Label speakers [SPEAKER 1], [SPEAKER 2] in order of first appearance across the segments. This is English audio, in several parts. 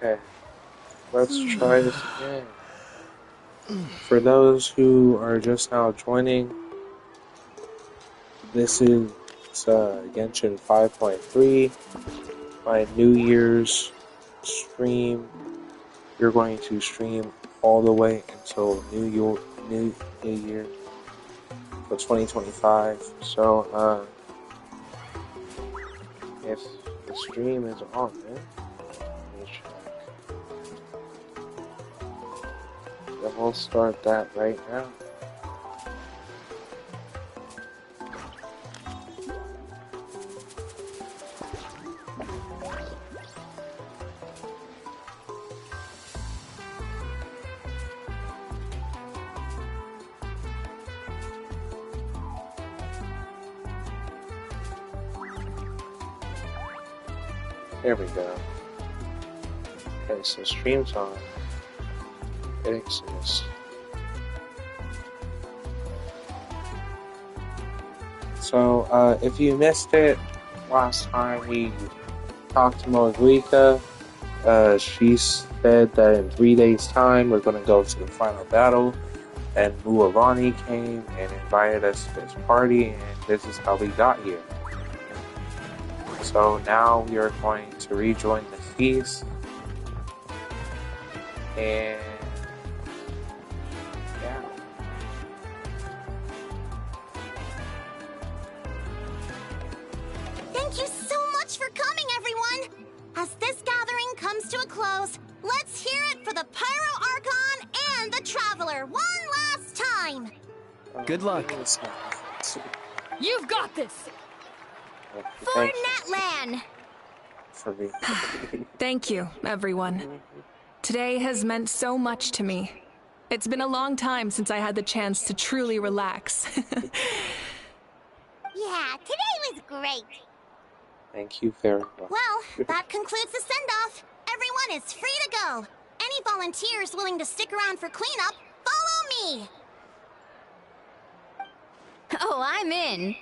[SPEAKER 1] Okay, let's try this again. For those who are just now joining, this is Genshin 5.3, my New Year's stream. You're going to stream all the way until New Year for 2025. So, if the stream is on, man, let me check. Then we'll start that right now. There we go. Okay, so stream's on. It exists. So, if you missed it, last time we talked to Moguika, she said that in 3 days' time we're going to go to the final battle, and Muavani came and invited us to this party, and this is how we got here. So now we are going to rejoin the feast, and yeah.
[SPEAKER 2] Thank you so much for coming, everyone! As this gathering comes to a close, let's hear it for the Pyro Archon and the Traveler one last time!
[SPEAKER 3] Good luck.
[SPEAKER 4] You've got this!
[SPEAKER 2] For Netland!
[SPEAKER 1] For me.
[SPEAKER 4] Thank you, everyone. Today has meant so much to me. It's been a long time since I had the chance to truly relax.
[SPEAKER 2] Yeah, today was great.
[SPEAKER 1] Thank you very much.
[SPEAKER 2] Well, that concludes the send-off. Everyone is free to go. Any volunteers willing to stick around for cleanup, follow me!
[SPEAKER 5] Oh, I'm in.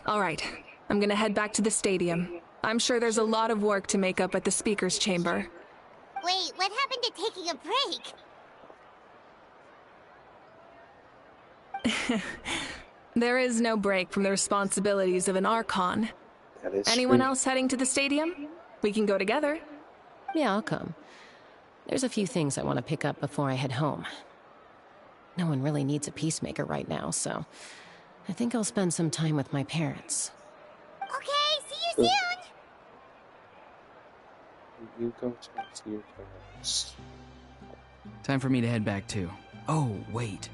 [SPEAKER 4] All right, I'm gonna head back to the stadium. I'm sure there's a lot of work to make up at the speaker's chamber.
[SPEAKER 2] Wait, what happened to taking a break?
[SPEAKER 4] There is no break from the responsibilities of an Archon.
[SPEAKER 1] That is
[SPEAKER 4] Anyone
[SPEAKER 1] true.
[SPEAKER 4] else heading to the stadium? We can go together.
[SPEAKER 5] Yeah, I'll come. There's a few things I want to pick up before I head home. No one really needs a peacemaker right now, so I think I'll spend some time with my parents.
[SPEAKER 2] Okay, see you soon!
[SPEAKER 1] You go talk to your parents.
[SPEAKER 3] Time for me to head back too. Oh, wait.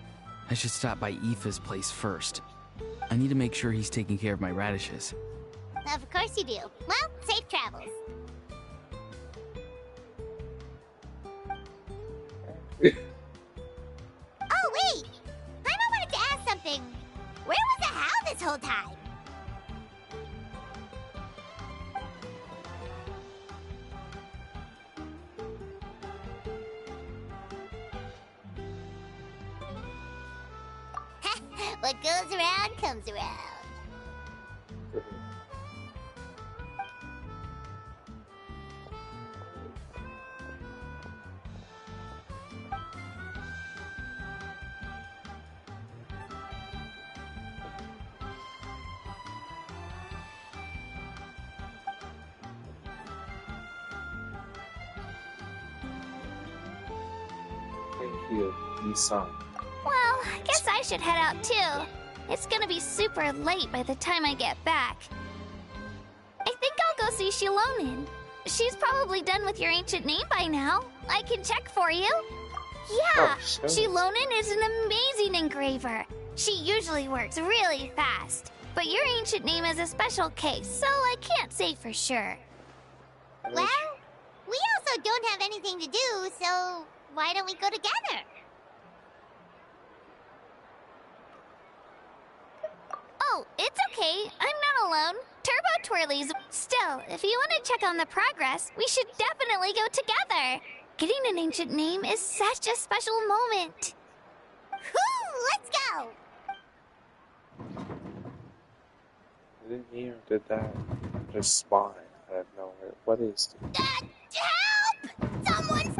[SPEAKER 3] I should stop by Aoife's place first. I need to make sure he's taking care of my radishes.
[SPEAKER 2] Of course you do. Well, safe travels. Oh, wait! I wanted to ask something. Where was the How this whole time? What goes around comes around.
[SPEAKER 1] Thank you, Isan.
[SPEAKER 6] Well, I guess I should head out too. It's gonna be super late by the time I get back. I think I'll go see Shilonin. She's probably done with your ancient name by now. I can check for you. Yeah,
[SPEAKER 1] Oh, sure.
[SPEAKER 6] Shilonin is an amazing engraver. She usually works really fast. But your ancient name is a special case, so I can't say for sure.
[SPEAKER 2] Well, we also don't have anything to do, so why don't we go together?
[SPEAKER 6] Oh, it's okay. I'm not alone. Turbo Twirlies. Still, if you want to check on the progress, we should definitely go together. Getting an ancient name is such a special moment.
[SPEAKER 2] Whoo, let's go!
[SPEAKER 1] Did it me or did that just spawn out of nowhere? What is it?
[SPEAKER 2] Help! Someone's...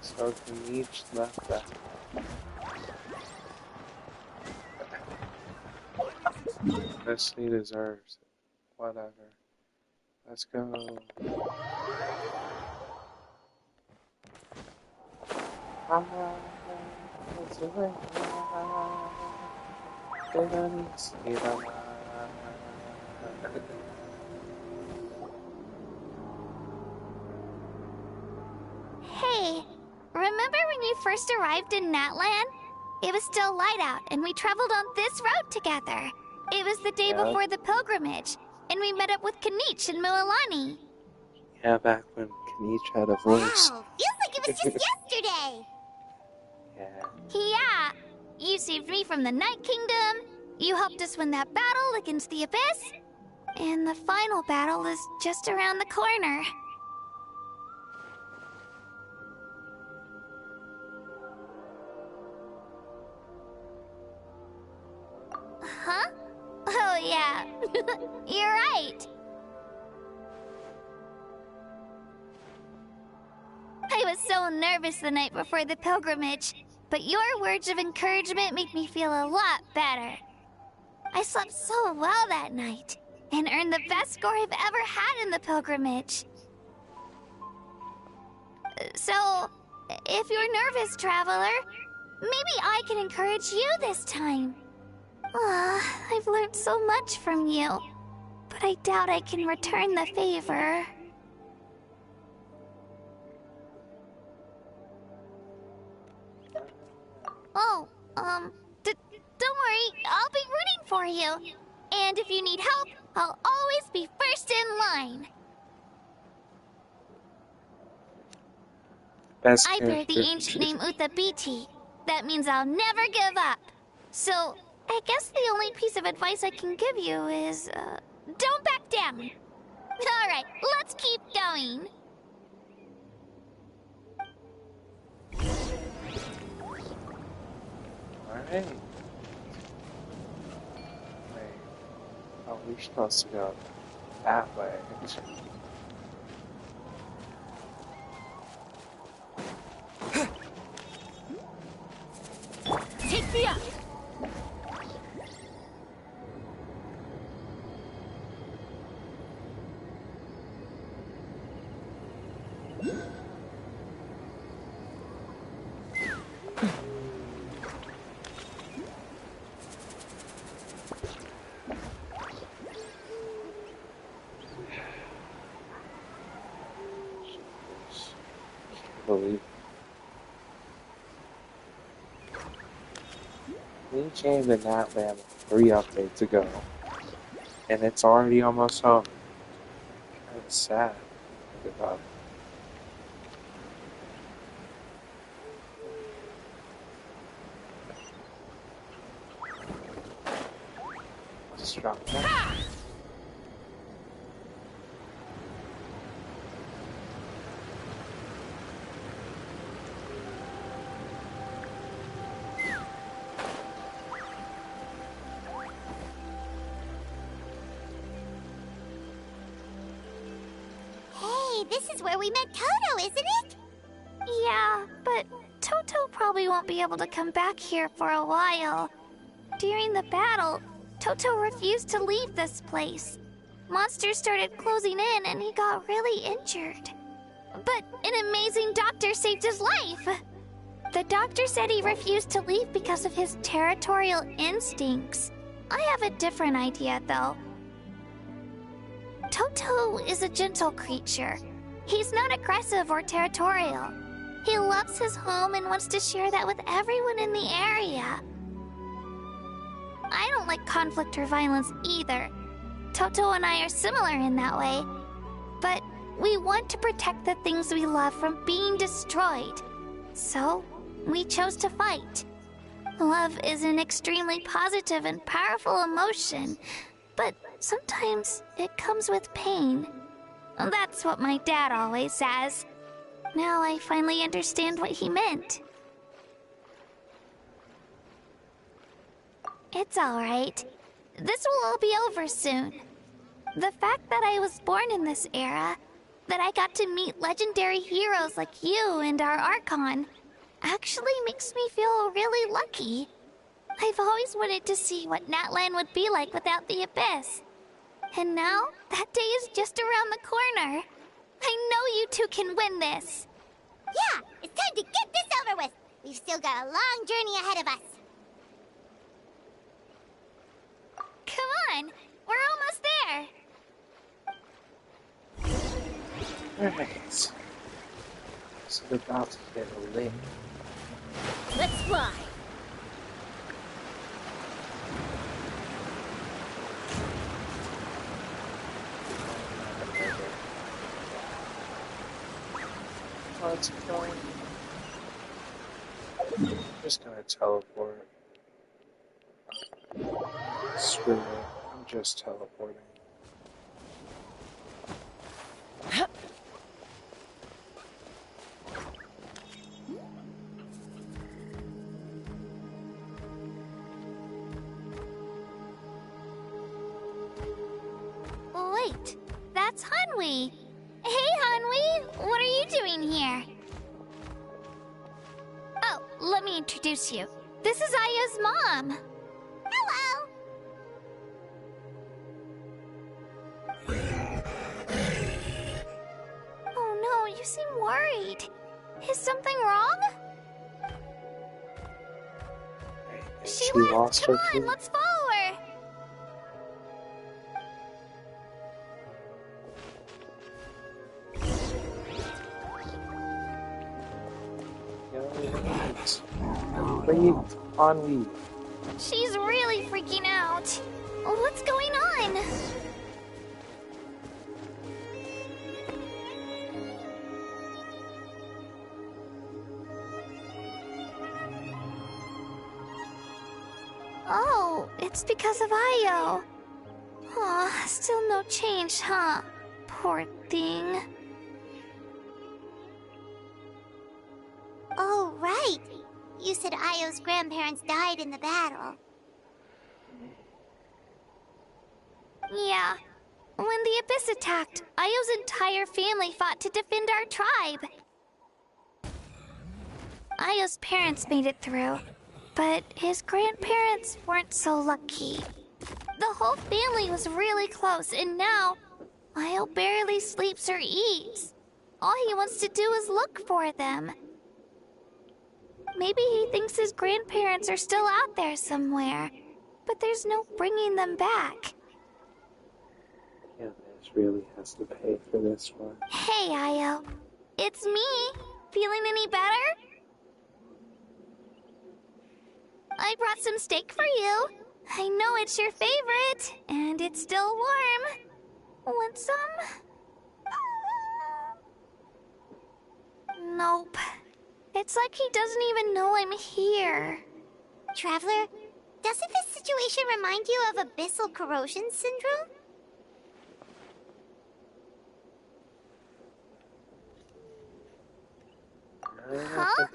[SPEAKER 1] So can each left that. Destiny deserves it. Whatever. Let's go.
[SPEAKER 6] Hey, remember when you first arrived in Natland? It was still light out, and we traveled on this road together. It was the day
[SPEAKER 1] Yeah.
[SPEAKER 6] before the pilgrimage, and we met up with Kanich and Mualani.
[SPEAKER 1] Yeah, back when Kanich had a voice.
[SPEAKER 2] Wow, feels like it was just yesterday.
[SPEAKER 1] Yeah.
[SPEAKER 6] Yeah, you saved me from the Night Kingdom, you helped us win that battle against the Abyss, and the final battle is just around the corner. Huh? Oh, yeah. You're right. I was so nervous the night before the pilgrimage, but your words of encouragement made me feel a lot better. I slept so well that night, and earned the best score I've ever had in the pilgrimage. So, if you're nervous, traveler, maybe I can encourage you this time. I've learned so much from you, but I doubt I can return the favor. Oh, don't worry, I'll be rooting for you. And if you need help, I'll always be first in line.
[SPEAKER 1] Best
[SPEAKER 6] I bear the
[SPEAKER 1] character.
[SPEAKER 6] ancient name Utabiti. That means I'll never give up. So, I guess the only piece of advice I can give you is, don't back down. Alright, let's keep going.
[SPEAKER 1] Alright. Wait. Oh, we're supposed to go that way.
[SPEAKER 4] Take me up!
[SPEAKER 1] Believe. We changed the Natland 3 updates ago, and it's already almost home. Kind of sad. Think about it. Let's drop that.
[SPEAKER 2] Hey, this is where we met Toto, isn't it?
[SPEAKER 6] Yeah, but Toto probably won't be able to come back here for a while. During the battle, Toto refused to leave this place. Monsters started closing in and he got really injured. But an amazing doctor saved his life. The doctor said he refused to leave because of his territorial instincts. I have a different idea, though. Toto is a gentle creature. He's not aggressive or territorial. He loves his home and wants to share that with everyone in the area. I don't like conflict or violence either. Toto and I are similar in that way. But we want to protect the things we love from being destroyed. So, we chose to fight. Love is an extremely positive and powerful emotion, but sometimes it comes with pain. That's what my dad always says. Now I finally understand what he meant. It's alright. This will all be over soon. The fact that I was born in this era, that I got to meet legendary heroes like you and our Archon, actually makes me feel really lucky. I've always wanted to see what Natlan would be like without the Abyss. And now, that day is just around the corner. I know you two can win this.
[SPEAKER 2] Yeah, it's time to get this over with. We've still got a long journey ahead of us.
[SPEAKER 6] Come on, we're almost there.
[SPEAKER 1] Alright. This is about to get lit.
[SPEAKER 2] Let's fly.
[SPEAKER 1] Let's go. I'm just gonna teleport. Screw it. I'm just teleporting.
[SPEAKER 6] Wait, that's Hanwi. Hey, Hanwi, what are you doing here? Oh, let me introduce you. This is Aya's mom.
[SPEAKER 2] Hello.
[SPEAKER 6] Oh no, you seem worried. Is something wrong? She left. Come on, let's follow her.
[SPEAKER 1] Wait, on me.
[SPEAKER 6] She's really freaking out. What's going on? Oh, it's because of Io. Aw, still no change, huh? Poor thing.
[SPEAKER 2] Oh, right. You said Io's grandparents died in the battle.
[SPEAKER 6] Yeah. When the Abyss attacked, Io's entire family fought to defend our tribe. Io's parents made it through, but his grandparents weren't so lucky. The whole family was really close, and now Io barely sleeps or eats. All he wants to do is look for them. Maybe he thinks his grandparents are still out there somewhere, but there's no bringing them back.
[SPEAKER 1] Yeah, this really has to pay for this one.
[SPEAKER 6] Hey, Io. It's me. Feeling any better? I brought some steak for you. I know it's your favorite, and it's still warm. Want some? Nope. It's like he doesn't even know I'm here.
[SPEAKER 2] Traveler, doesn't this situation remind you of abyssal corrosion syndrome?
[SPEAKER 6] Huh?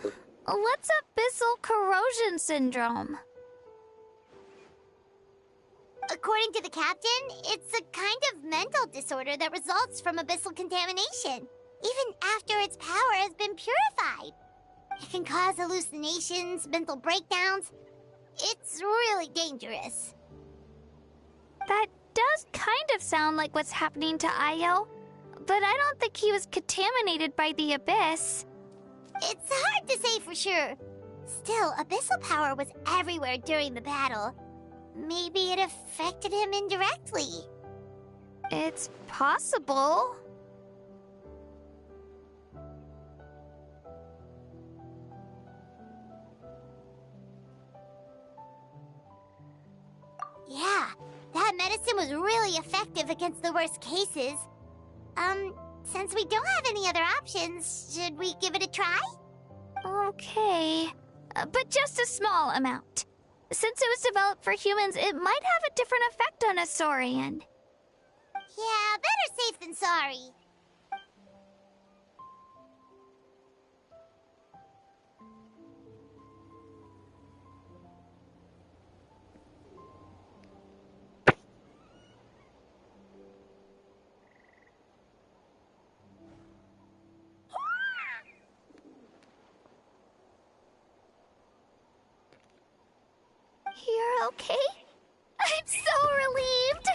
[SPEAKER 6] What's abyssal corrosion syndrome?
[SPEAKER 2] According to the captain, it's a kind of mental disorder that results from abyssal contamination, even after its power has been purified. It can cause hallucinations, mental breakdowns. It's really dangerous.
[SPEAKER 6] That does kind of sound like what's happening to Io, but I don't think he was contaminated by the Abyss.
[SPEAKER 2] It's hard to say for sure. Still, abyssal power was everywhere during the battle. Maybe it affected him indirectly.
[SPEAKER 6] It's possible.
[SPEAKER 2] Yeah, that medicine was really effective against the worst cases. Since we don't have any other options, should we give it a try?
[SPEAKER 6] Okay. but just a small amount. Since it was developed for humans, it might have a different effect on a Saurian.
[SPEAKER 2] Yeah, better safe than sorry.
[SPEAKER 6] You're okay? I'm so relieved!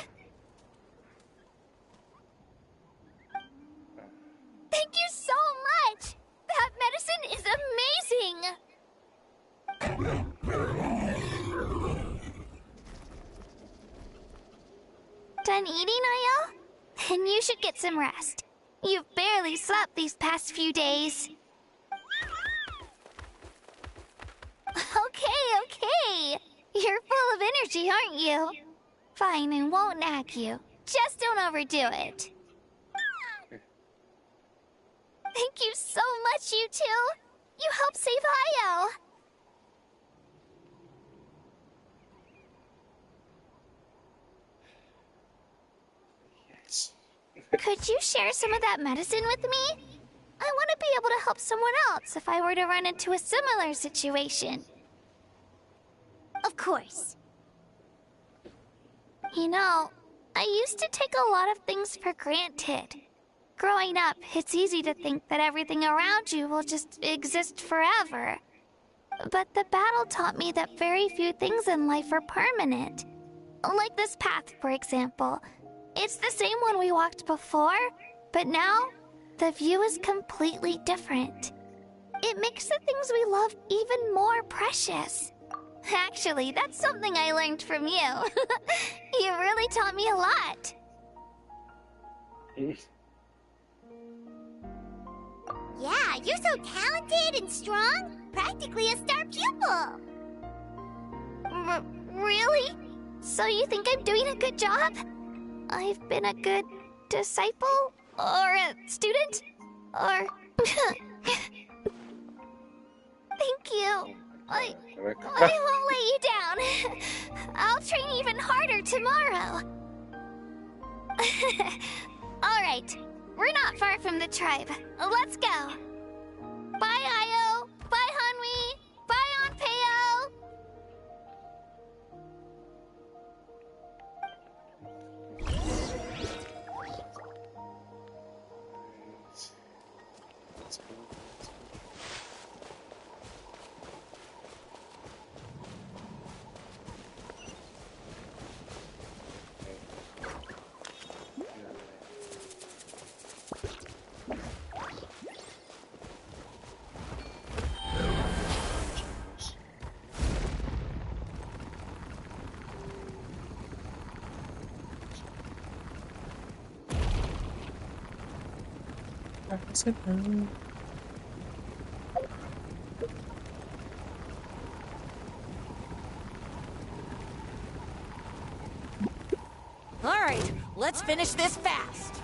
[SPEAKER 6] Thank you so much! That medicine is amazing! Done eating, Ayel? Then you should get some rest. You've barely slept these past few days. Okay. You're full of energy, aren't you? Fine, I won't nag you. Just don't overdo it. Thank you so much, you two. You helped save Ayel.
[SPEAKER 1] Yes.
[SPEAKER 6] Could you share some of that medicine with me? I want to be able to help someone else if I were to run into a similar situation.
[SPEAKER 2] Of course.
[SPEAKER 6] You know, I used to take a lot of things for granted. Growing up, it's easy to think that everything around you will just exist forever. But the battle taught me that very few things in life are permanent. Like this path, for example. It's the same one we walked before, but now, the view is completely different. It makes the things we love even more precious. Actually, that's something I learned from you. You really taught me a lot.
[SPEAKER 2] Yeah, you're so talented and strong. Practically a star pupil.
[SPEAKER 6] Really? So you think I'm doing a good job? I've been a good disciple? Or a student? Or... Thank you. I won't let you down. I'll train even harder tomorrow. Alright, we're not far from the tribe. Let's go. Bye, Io. Bye, Hanwi. Bye, Onpeo.
[SPEAKER 7] All right, let's finish this fast.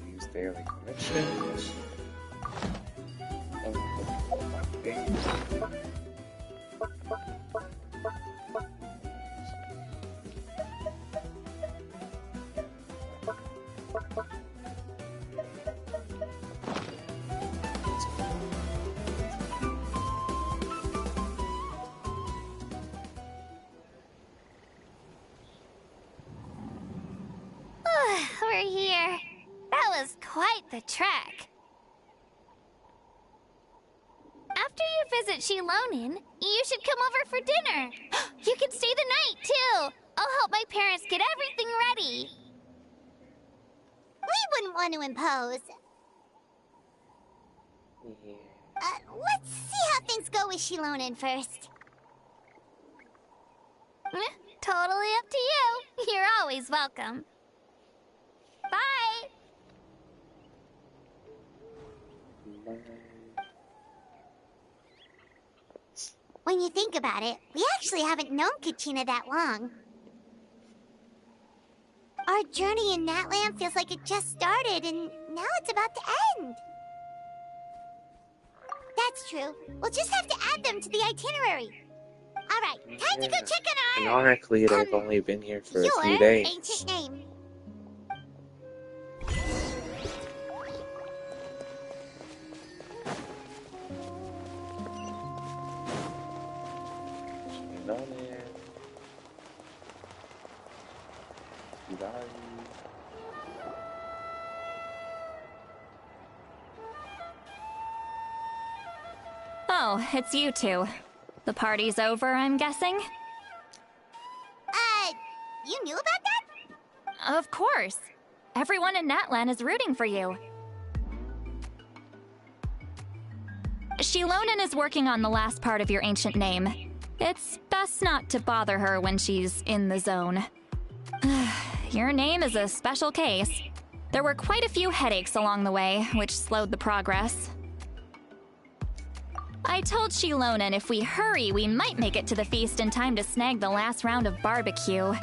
[SPEAKER 1] Use daily commissions.
[SPEAKER 6] We're here. That was quite the trek. After you visit Shilonin, you should come over for dinner. You can stay the night, too. I'll help my parents get everything ready.
[SPEAKER 2] We wouldn't want to impose.
[SPEAKER 1] Yeah.
[SPEAKER 2] Let's see how things go with Shilonin first.
[SPEAKER 6] Totally up to you. You're always welcome. Bye.
[SPEAKER 2] When you think about it, we actually haven't known Kachina that long. Our journey in Natland feels like it just started, and now it's about to end. That's true. We'll just have to add them to the itinerary. Alright, time to go check on our...
[SPEAKER 1] Canonically, they've only been here for a few
[SPEAKER 2] your
[SPEAKER 1] days.
[SPEAKER 2] ancient name.
[SPEAKER 8] Oh, it's you two. The party's over, I'm guessing?
[SPEAKER 2] You knew about that?
[SPEAKER 8] Of course. Everyone in Natlan is rooting for you. Shilonen is working on the last part of your ancient name. It's best not to bother her when she's in the zone. Your name is a special case. There were quite a few headaches along the way, which slowed the progress. I told Shilonen if we hurry, we might make it to the feast in time to snag the last round of barbecue.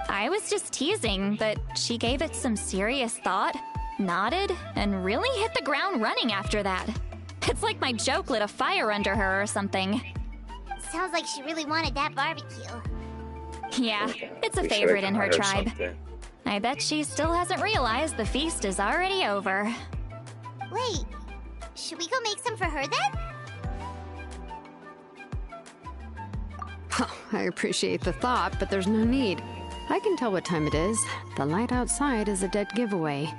[SPEAKER 8] I was just teasing, but she gave it some serious thought, nodded, and really hit the ground running after that. It's like my joke lit a fire under her or something.
[SPEAKER 2] Sounds like she really wanted that barbecue.
[SPEAKER 8] Yeah, it's a favorite in her tribe. I bet she still hasn't realized the feast is already over.
[SPEAKER 2] Wait, should we go make some for her then?
[SPEAKER 9] Oh, I appreciate the thought, but there's no need. I can tell what time it is. The light outside is a dead giveaway.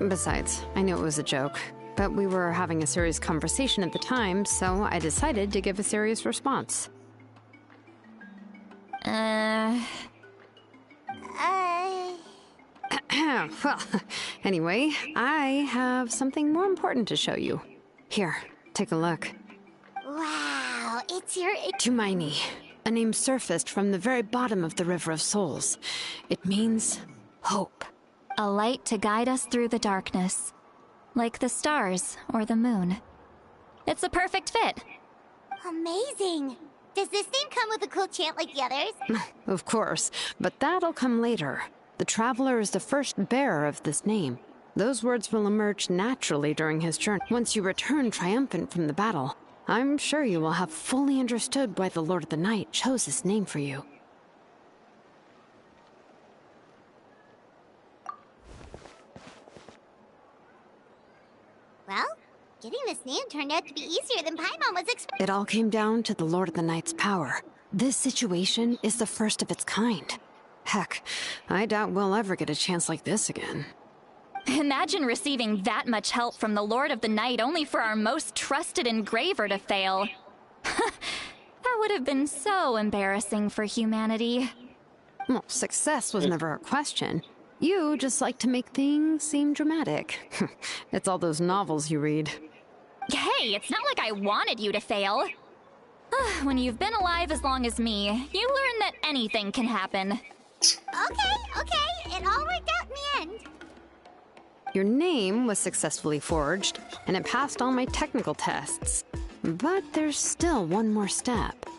[SPEAKER 9] Besides, I knew it was a joke, but we were having a serious conversation at the time, so I decided to give a serious response. Well, anyway, I have something more important to show you. Here, take a look.
[SPEAKER 2] Wow, it's your...
[SPEAKER 9] Tumaini. A name surfaced from the very bottom of the River of Souls. It means hope.
[SPEAKER 8] A light to guide us through the darkness. Like the stars or the moon. It's a perfect fit.
[SPEAKER 2] Amazing. Does this name come with a cool chant like the others?
[SPEAKER 9] Of course, but that'll come later. The Traveler is the first bearer of this name. Those words will emerge naturally during his journey. Once you return triumphant from the battle, I'm sure you will have fully understood why the Lord of the Night chose this name for you.
[SPEAKER 2] Well, getting this name turned out to be easier than Paimon was expecting.
[SPEAKER 9] It all came down to the Lord of the Night's power. This situation is the first of its kind. Heck, I doubt we'll ever get a chance like this again.
[SPEAKER 8] Imagine receiving that much help from the Lord of the Night only for our most trusted engraver to fail. That would have been so embarrassing for humanity.
[SPEAKER 9] Well, success was never a question. You just like to make things seem dramatic. It's all those novels you read.
[SPEAKER 8] Hey, it's not like I wanted you to fail. When you've been alive as long as me, you learn that anything can happen.
[SPEAKER 2] Okay, it all worked out in the end.
[SPEAKER 9] Your name was successfully forged, and it passed all my technical tests. But there's still one more step.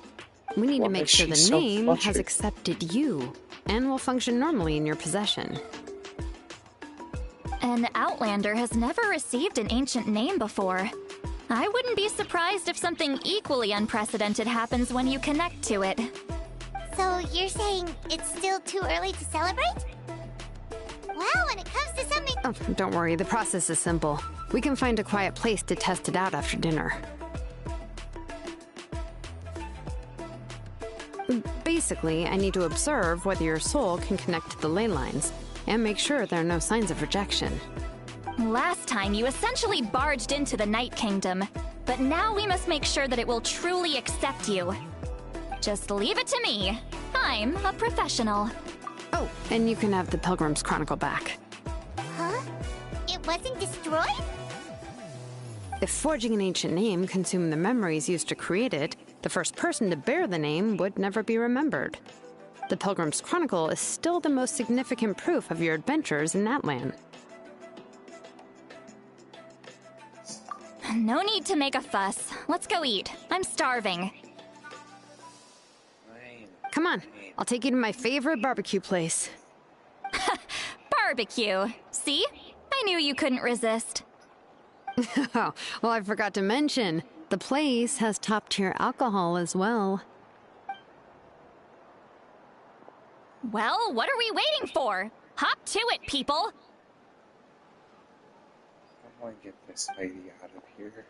[SPEAKER 9] We need to make sure the name has accepted you, and will function normally in your possession.
[SPEAKER 8] An Outlander has never received an ancient name before. I wouldn't be surprised if something equally unprecedented happens when you connect to it.
[SPEAKER 2] So you're saying it's still too early to celebrate? Well, when it comes to something...
[SPEAKER 9] Oh, don't worry, the process is simple. We can find a quiet place to test it out after dinner. Basically, I need to observe whether your soul can connect to the ley lines, and make sure there are no signs of rejection.
[SPEAKER 8] Last time, you essentially barged into the Night Kingdom, but now we must make sure that it will truly accept you. Just leave it to me. I'm a professional.
[SPEAKER 9] Oh, and you can have the Pilgrim's Chronicle back.
[SPEAKER 2] Huh? It wasn't destroyed?
[SPEAKER 9] If forging an ancient name consumed the memories used to create it, the first person to bear the name would never be remembered. The Pilgrim's Chronicle is still the most significant proof of your adventures in Natlan.
[SPEAKER 8] No need to make a fuss. Let's go eat. I'm starving.
[SPEAKER 9] Come on, I'll take you to my favorite barbecue place.
[SPEAKER 8] Barbecue. See? I knew you couldn't resist.
[SPEAKER 9] Oh, well, I forgot to mention, the place has top-tier alcohol as well.
[SPEAKER 8] Well, what are we waiting for? Hop to it, people!
[SPEAKER 1] I want to get this lady out of here.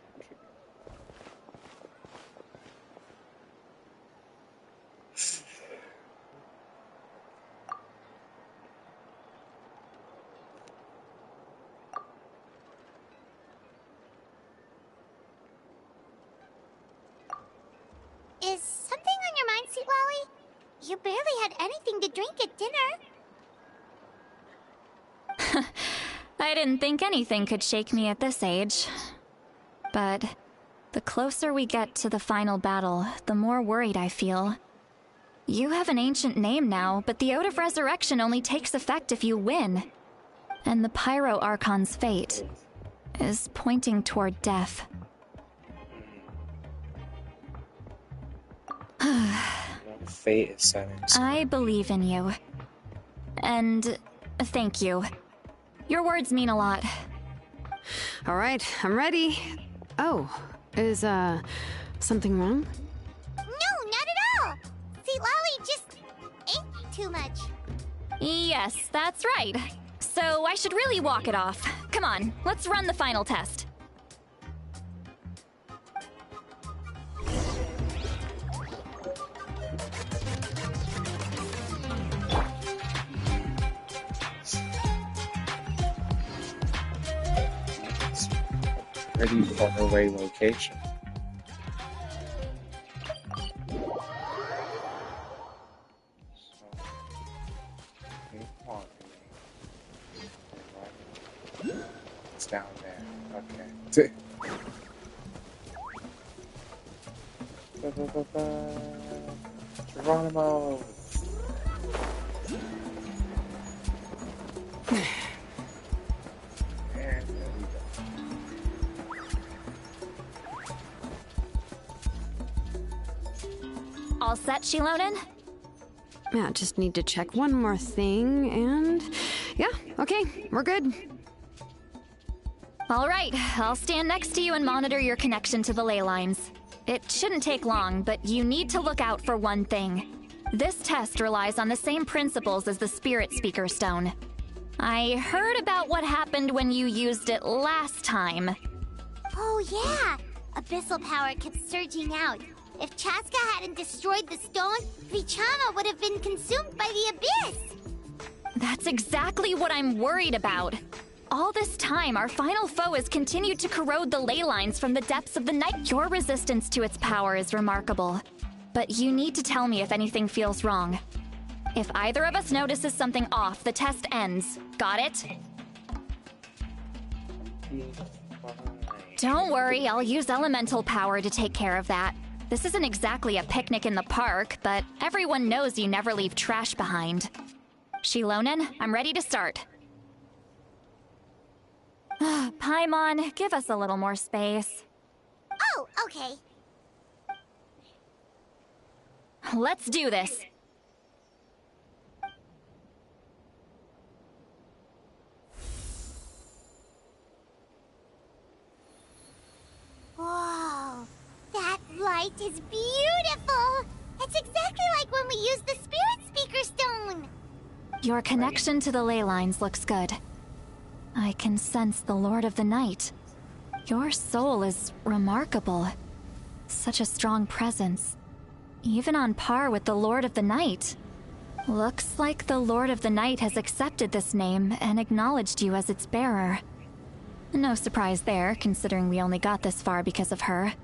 [SPEAKER 2] Is something on your mind, Sweet Lolly? You barely had anything to drink at dinner.
[SPEAKER 8] I didn't think anything could shake me at this age. But the closer we get to the final battle, the more worried I feel. You have an ancient name now, but the Ode of Resurrection only takes effect if you win. And the Pyro Archon's fate is pointing toward death.
[SPEAKER 1] Fate is set in stone.
[SPEAKER 8] I believe in you. And thank you. Your words mean a lot.
[SPEAKER 9] All right, I'm ready. Oh, is, something wrong?
[SPEAKER 2] No, not at all. Sweet Lolly just ate too much.
[SPEAKER 8] Yes, that's right. So I should really walk it off. Come on, let's run the final test.
[SPEAKER 1] Pretty far away location. It's down there. Okay. Geronimo. And there we go.
[SPEAKER 8] All set, Shilonen?
[SPEAKER 9] Yeah, just need to check one more thing, and... yeah, okay, we're good.
[SPEAKER 8] All right, I'll stand next to you and monitor your connection to the ley lines. It shouldn't take long, but you need to look out for one thing. This test relies on the same principles as the Spirit Speaker Stone. I heard about what happened when you used it last time.
[SPEAKER 2] Oh yeah, abyssal power kept surging out. If Chaska hadn't destroyed the stone, Vichama would have been consumed by the abyss!
[SPEAKER 8] That's exactly what I'm worried about. All this time, our final foe has continued to corrode the ley lines from the depths of the night. Your resistance to its power is remarkable. But you need to tell me if anything feels wrong. If either of us notices something off, the test ends. Got it? Don't worry, I'll use elemental power to take care of that. This isn't exactly a picnic in the park, but everyone knows you never leave trash behind. Shilonen, I'm ready to start. Paimon, give us a little more space.
[SPEAKER 2] Oh, okay.
[SPEAKER 8] Let's do this.
[SPEAKER 2] Whoa, that light is beautiful! It's exactly like when we used the Spirit Speaker Stone!
[SPEAKER 8] Your connection to the ley lines looks good. I can sense the Lord of the Night. Your soul is remarkable. Such a strong presence. Even on par with the Lord of the Night. Looks like the Lord of the Night has accepted this name and acknowledged you as its bearer. No surprise there, considering we only got this far because of her.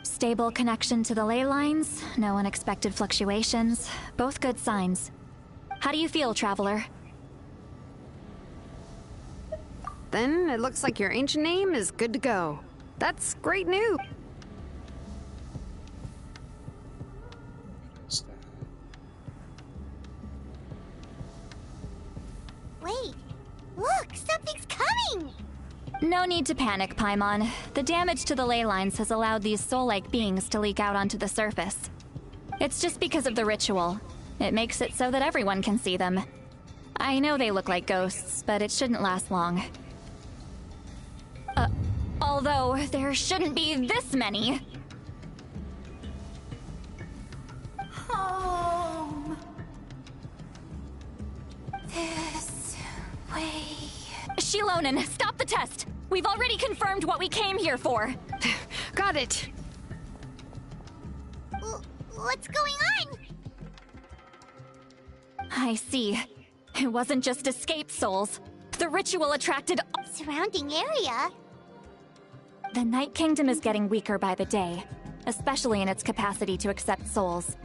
[SPEAKER 8] Stable connection to the ley lines, no unexpected fluctuations, both good signs. How do you feel, Traveler?
[SPEAKER 9] Then it looks like your ancient name is good to go. That's great news.
[SPEAKER 2] Wait, look, something's coming!
[SPEAKER 8] No need to panic, Paimon. The damage to the ley lines has allowed these soul-like beings to leak out onto the surface. It's just because of the ritual. It makes it so that everyone can see them. I know they look like ghosts, but it shouldn't last long. Although there shouldn't be this many.
[SPEAKER 6] Home. This way.
[SPEAKER 8] Shilonen, stop the test! We've already confirmed what we came here for.
[SPEAKER 9] Got it.
[SPEAKER 2] What's going on?
[SPEAKER 8] I see. It wasn't just escaped souls. The ritual attracted
[SPEAKER 2] Surrounding area?
[SPEAKER 8] The Night Kingdom is getting weaker by the day, especially in its capacity to accept souls.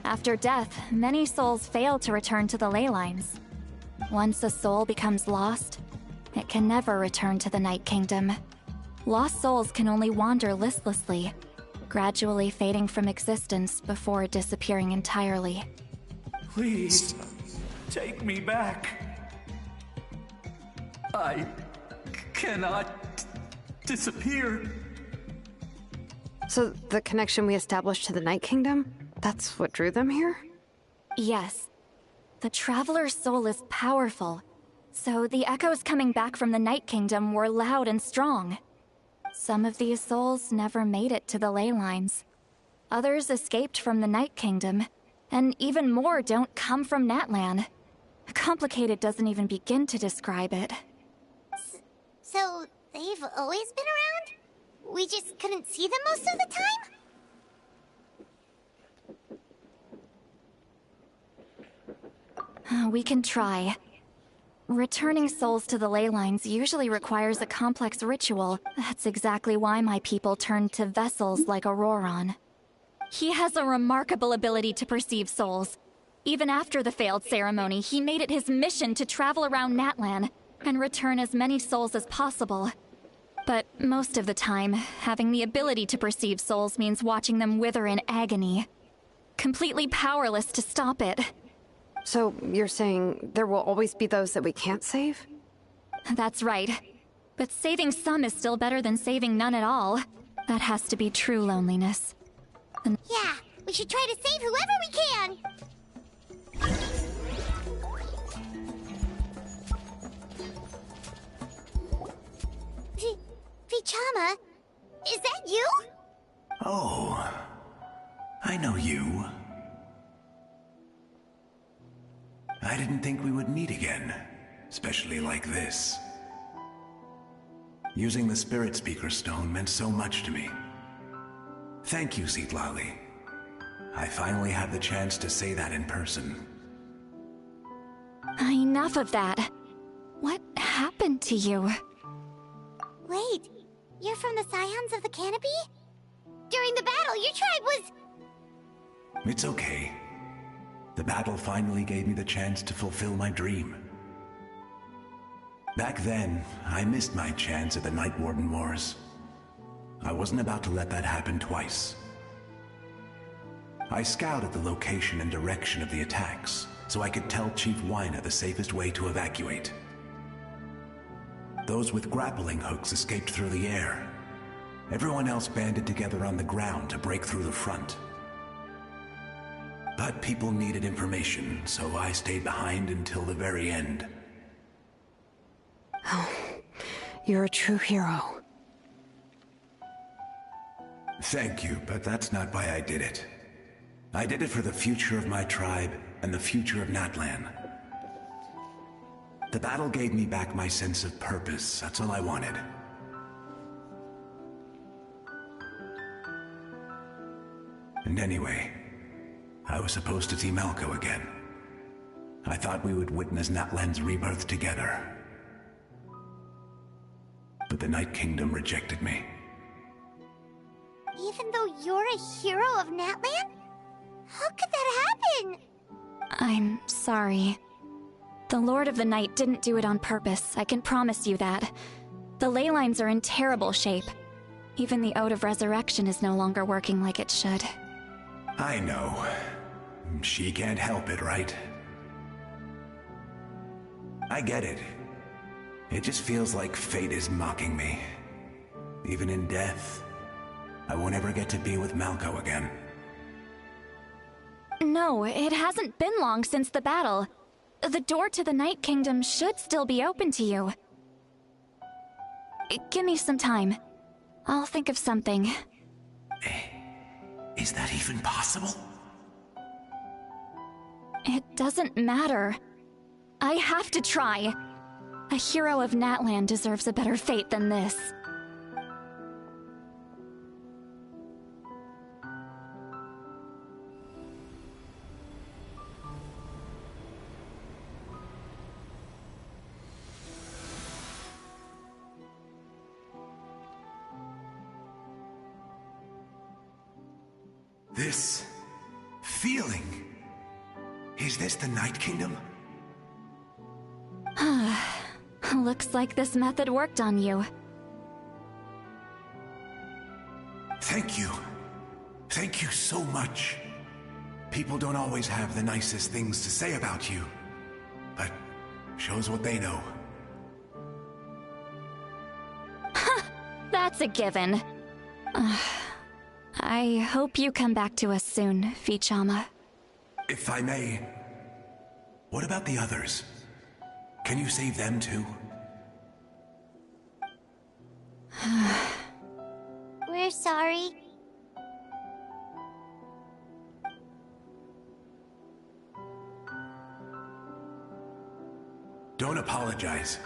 [SPEAKER 8] After death, many souls fail to return to the ley lines. Once a soul becomes lost, it can never return to the Night Kingdom. Lost souls can only wander listlessly, gradually fading from existence before disappearing entirely.
[SPEAKER 10] Please, take me back. I cannot disappear.
[SPEAKER 9] So the connection we established to the Night Kingdom, that's what drew them here?
[SPEAKER 8] Yes. The Traveler's soul is powerful, so the echoes coming back from the Night Kingdom were loud and strong. Some of these souls never made it to the ley lines. Others escaped from the Night Kingdom, and even more don't come from Natlan. Complicated doesn't even begin to describe it.
[SPEAKER 2] So, they've always been around? We just couldn't see them most of the
[SPEAKER 8] time? We can try. Returning souls to the ley lines usually requires a complex ritual. That's exactly why my people turned to vessels like Auroron. He has a remarkable ability to perceive souls. Even after the failed ceremony, he made it his mission to travel around Natlan and return as many souls as possible. But most of the time, having the ability to perceive souls means watching them wither in agony. Completely powerless to stop it.
[SPEAKER 9] So you're saying there will always be those that we can't save?
[SPEAKER 8] That's right. But saving some is still better than saving none at all. That has to be true loneliness.
[SPEAKER 2] Yeah, we should try to save whoever we can! Vichama, is that you?
[SPEAKER 10] Oh, I know you. I didn't think we would meet again, especially like this. Using the Spirit Speaker Stone meant so much to me. Thank you, Citlali. I finally had the chance to say that in person.
[SPEAKER 8] Enough of that. What happened to you?
[SPEAKER 2] Wait, you're from the Scions of the Canopy? During the battle, your tribe was...
[SPEAKER 10] It's okay. The battle finally gave me the chance to fulfill my dream. Back then, I missed my chance at the Night Warden Wars. I wasn't about to let that happen twice. I scouted the location and direction of the attacks, so I could tell Chief Wyna the safest way to evacuate. Those with grappling hooks escaped through the air. Everyone else banded together on the ground to break through the front. But people needed information, so I stayed behind until the very end.
[SPEAKER 9] Oh, you're a true hero.
[SPEAKER 10] Thank you, but that's not why I did it. I did it for the future of my tribe and the future of Natlan. The battle gave me back my sense of purpose. That's all I wanted. And anyway, I was supposed to see Malco again. I thought we would witness Natlan's rebirth together. But the Night Kingdom rejected me.
[SPEAKER 2] Even though you're a hero of Natlan? How could that happen?
[SPEAKER 8] I'm sorry. The Lord of the Night didn't do it on purpose, I can promise you that. The ley lines are in terrible shape. Even the Ode of Resurrection is no longer working like it should.
[SPEAKER 10] I know. She can't help it, right? I get it. It just feels like fate is mocking me. Even in death, I won't ever get to be with Malco again.
[SPEAKER 8] No, it hasn't been long since the battle. The door to the Night Kingdom should still be open to you. Give me some time. I'll think of something.
[SPEAKER 10] Is that even possible?
[SPEAKER 8] It doesn't matter. I have to try. A hero of Natlan deserves a better fate than this.
[SPEAKER 10] This feeling. Is this the Night Kingdom?
[SPEAKER 8] Looks like this method worked on you.
[SPEAKER 10] Thank you. Thank you so much. People don't always have the nicest things to say about you, but shows what they know.
[SPEAKER 8] That's a given. I hope you come back to us soon, Vichama.
[SPEAKER 10] If I may, what about the others? Can you save them too?
[SPEAKER 2] We're sorry.
[SPEAKER 10] Don't apologize.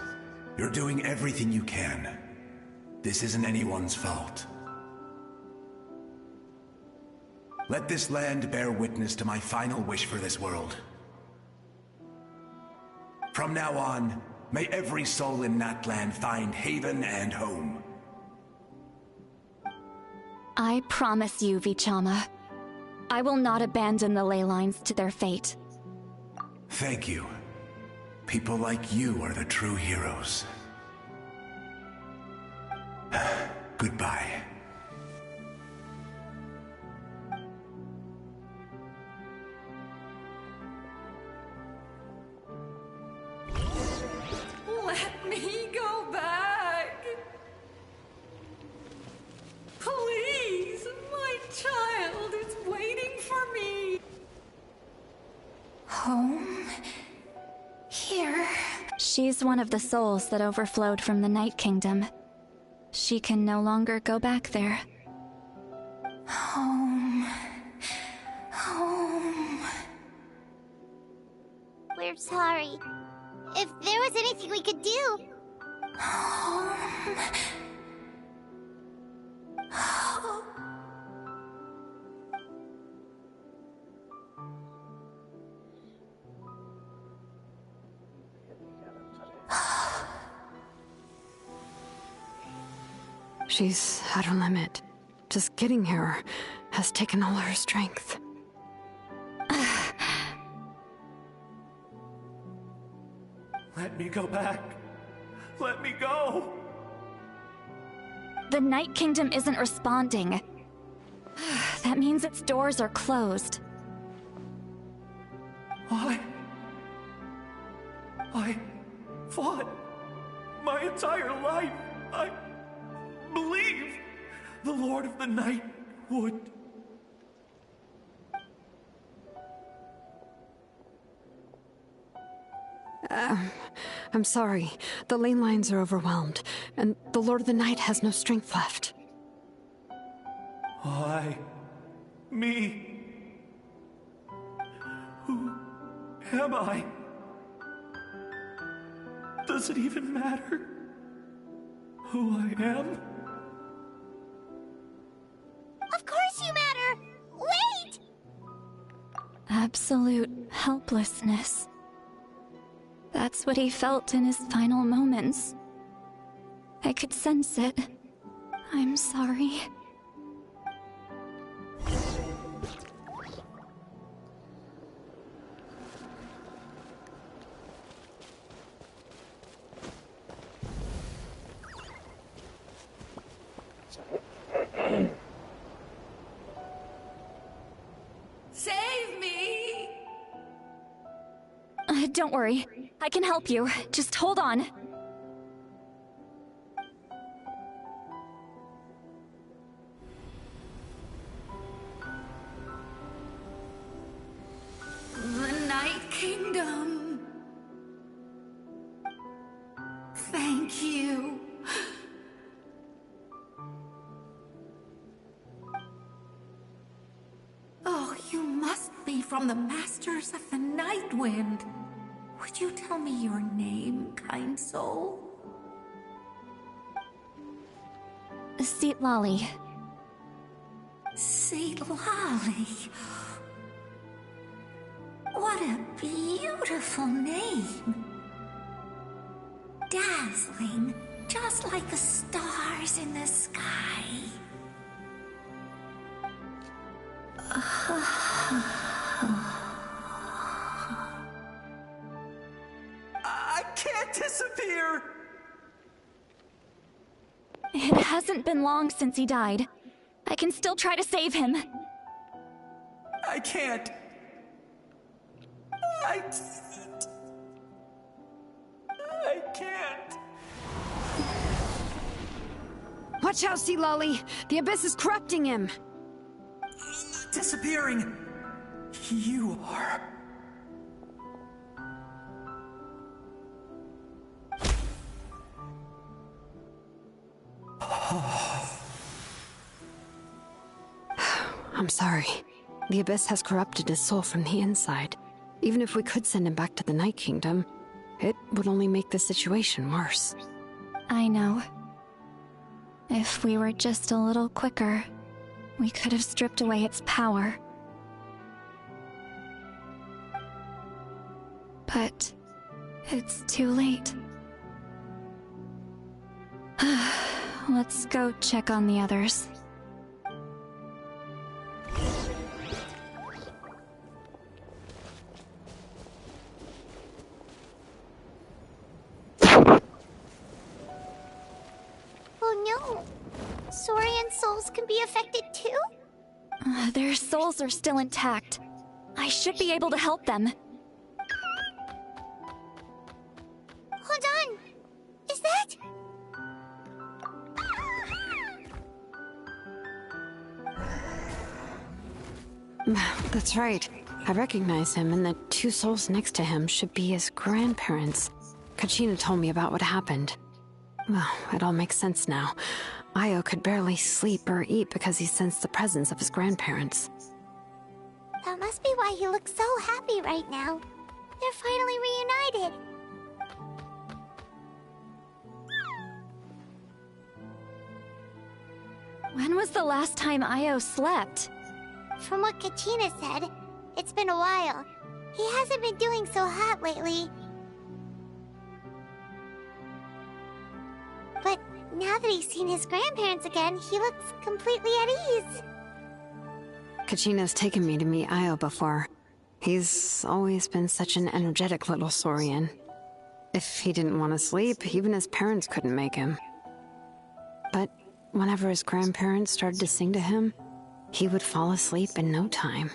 [SPEAKER 10] You're doing everything you can. This isn't anyone's fault. Let this land bear witness to my final wish for this world. From now on, may every soul in Natlan find haven and home.
[SPEAKER 8] I promise you, Vichama. I will not abandon the ley lines to their fate.
[SPEAKER 10] Thank you. People like you are the true heroes. Goodbye.
[SPEAKER 4] Let me go back. Please, my child is waiting for me. Home? Here?
[SPEAKER 8] She's one of the souls that overflowed from the Night Kingdom. She can no longer go back there.
[SPEAKER 4] Home. Home.
[SPEAKER 2] We're sorry. If there was anything we could do...
[SPEAKER 4] Home. Home.
[SPEAKER 9] She's at her limit. Just getting here has taken all her strength.
[SPEAKER 10] Let me go back. Let me go.
[SPEAKER 8] The Night Kingdom isn't responding. That means its doors are closed.
[SPEAKER 10] I fought my entire life. I believed the Lord of the Night would.
[SPEAKER 9] I'm sorry. The lane lines are overwhelmed, and the Lord of the Night has no strength left.
[SPEAKER 10] Me. Who am I? Does it even matter who I am?
[SPEAKER 2] Of course you matter! Wait!
[SPEAKER 8] Absolute helplessness. That's what he felt in his final moments. I could sense it. I'm sorry.
[SPEAKER 4] Save me!
[SPEAKER 8] Don't worry. I can help you. Just hold on.
[SPEAKER 11] from the Masters of the Night Wind. Would you tell me your name, kind soul?
[SPEAKER 8] Seat Lolly.
[SPEAKER 11] Seat Lolly. What a beautiful name. Dazzling, just like the stars in the sky.
[SPEAKER 12] I can't disappear!
[SPEAKER 8] It hasn't been long since he died. I can still try to save him.
[SPEAKER 12] I can't. I can't.
[SPEAKER 9] Watch out, Sea Lolly! The Abyss is corrupting him!
[SPEAKER 12] Disappearing. You are.
[SPEAKER 9] I'm sorry. The Abyss has corrupted his soul from the inside. Even if we could send him back to the Night Kingdom, it would only make the situation worse.
[SPEAKER 8] I know. If we were just a little quicker, we could have stripped away its power. But it's too late. Let's go check on the others.
[SPEAKER 2] Oh no! Saurian souls can be affected too?
[SPEAKER 8] Their souls are still intact. I should be able to help them.
[SPEAKER 2] Hold on! Is that...
[SPEAKER 9] That's right. I recognize him, and the two souls next to him should be his grandparents. Kachina told me about what happened. Well, it all makes sense now. Io could barely sleep or eat because he sensed the presence of his grandparents.
[SPEAKER 2] That must be why he looks so happy right now. They're finally reunited.
[SPEAKER 8] When was the last time Io slept?
[SPEAKER 2] From what Kachina said, it's been a while. He hasn't been doing so hot lately. But now that he's seen his grandparents again, he looks completely at ease.
[SPEAKER 9] Kachina's taken me to meet Io before. He's always been such an energetic little Saurian. If he didn't want to sleep, even his parents couldn't make him. But whenever his grandparents started to sing to him, he would fall asleep in no time.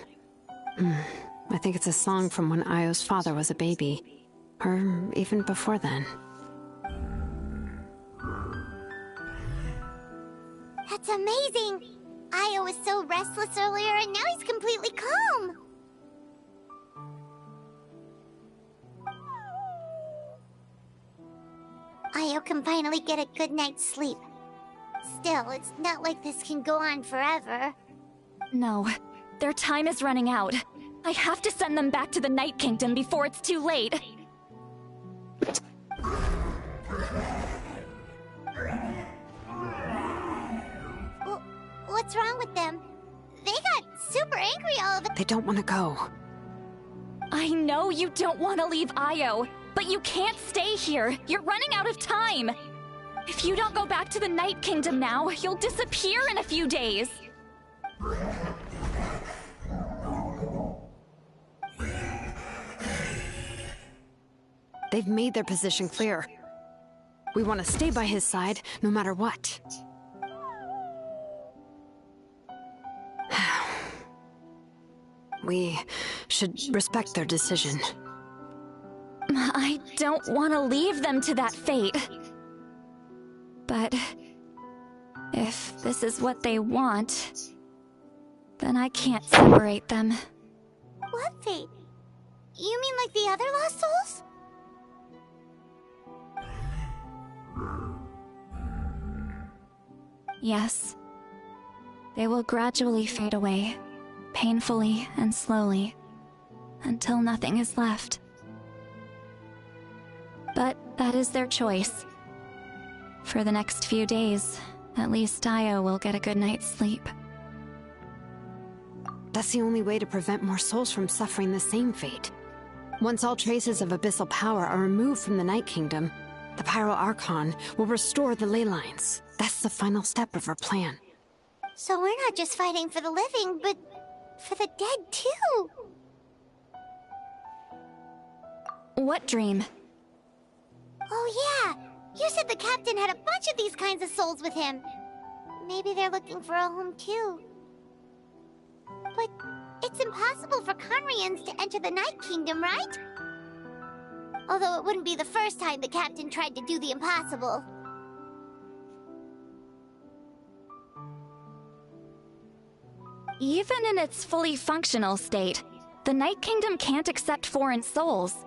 [SPEAKER 9] I think it's a song from when Io's father was a baby. Or even before then.
[SPEAKER 2] That's amazing! Io was so restless earlier and now he's completely calm! Io can finally get a good night's sleep. Still, it's not like this can go on forever.
[SPEAKER 8] No, their time is running out. I have to send them back to the Night Kingdom before it's too late.
[SPEAKER 2] What's wrong with them? They got super angry all of it.
[SPEAKER 9] They don't want to go.
[SPEAKER 8] I know you don't want to leave Io, but you can't stay here. You're running out of time. If you don't go back to the Night Kingdom now, you'll disappear in a few days.
[SPEAKER 9] They've made their position clear. We want to stay by his side, no matter what. We should respect their decision.
[SPEAKER 8] I don't want to leave them to that fate. But if this is what they want, then I can't separate them.
[SPEAKER 2] What fate? You mean like the other lost souls?
[SPEAKER 8] Yes. They will gradually fade away, painfully and slowly. until nothing is left. But that is their choice. For the next few days, at least Dio will get a good night's sleep.
[SPEAKER 9] That's the only way to prevent more souls from suffering the same fate. Once all traces of abyssal power are removed from the Night Kingdom, the Pyro Archon will restore the ley lines. That's the final step of our plan.
[SPEAKER 2] So we're not just fighting for the living, but for the dead too.
[SPEAKER 8] What dream?
[SPEAKER 2] Oh yeah, you said the captain had a bunch of these kinds of souls with him. Maybe they're looking for a home too. But it's impossible for Conrians to enter the Night Kingdom, right? Although it wouldn't be the first time the captain tried to do the impossible.
[SPEAKER 8] Even in its fully functional state, the Night Kingdom can't accept foreign souls.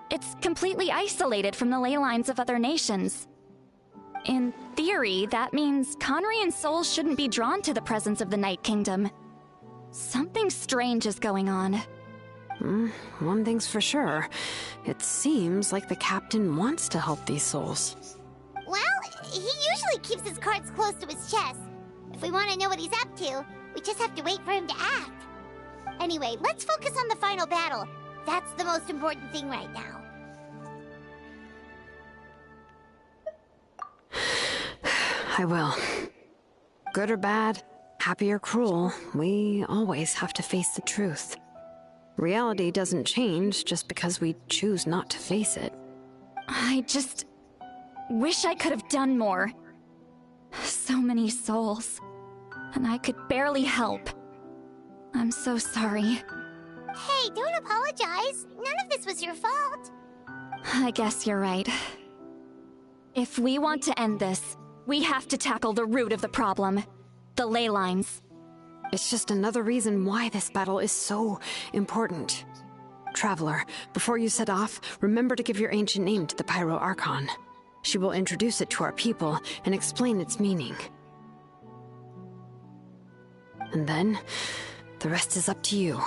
[SPEAKER 8] It's completely isolated from the ley lines of other nations. In theory, that means Conrian souls shouldn't be drawn to the presence of the Night Kingdom. Something strange is going on.
[SPEAKER 9] One thing's for sure. It seems like the captain wants to help these souls.
[SPEAKER 2] Well, he usually keeps his cards close to his chest. If we want to know what he's up to, we just have to wait for him to act. Anyway, let's focus on the final battle. That's the most important thing right now.
[SPEAKER 9] I will. Good or bad, happy or cruel, we always have to face the truth. Reality doesn't change just because we choose not to face it.
[SPEAKER 8] I just wish I could have done more. So many souls, and I could barely help. I'm so sorry.
[SPEAKER 2] Hey, don't apologize. None of this was your fault.
[SPEAKER 8] I guess you're right. If we want to end this, we have to tackle the root of the problem. The ley lines.
[SPEAKER 9] It's just another reason why this battle is so important. Traveler, before you set off, remember to give your ancient name to the Pyro Archon. She will introduce it to our people and explain its meaning. And then, the rest is up to you.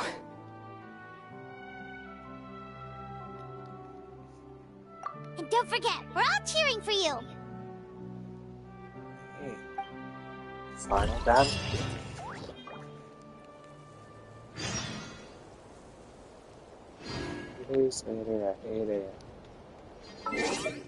[SPEAKER 2] And don't forget, we're all cheering for you.
[SPEAKER 1] Final battle. Days later at 8 a.m.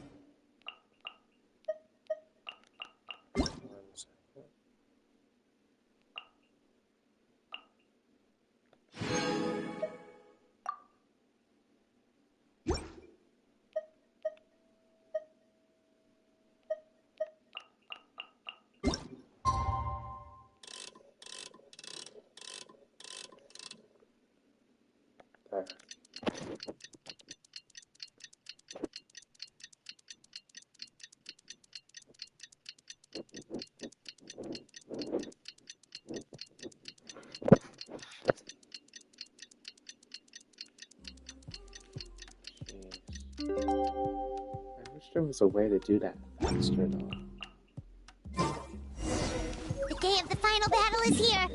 [SPEAKER 1] I wish there was a way to do that faster though.
[SPEAKER 2] The day of the final battle is here.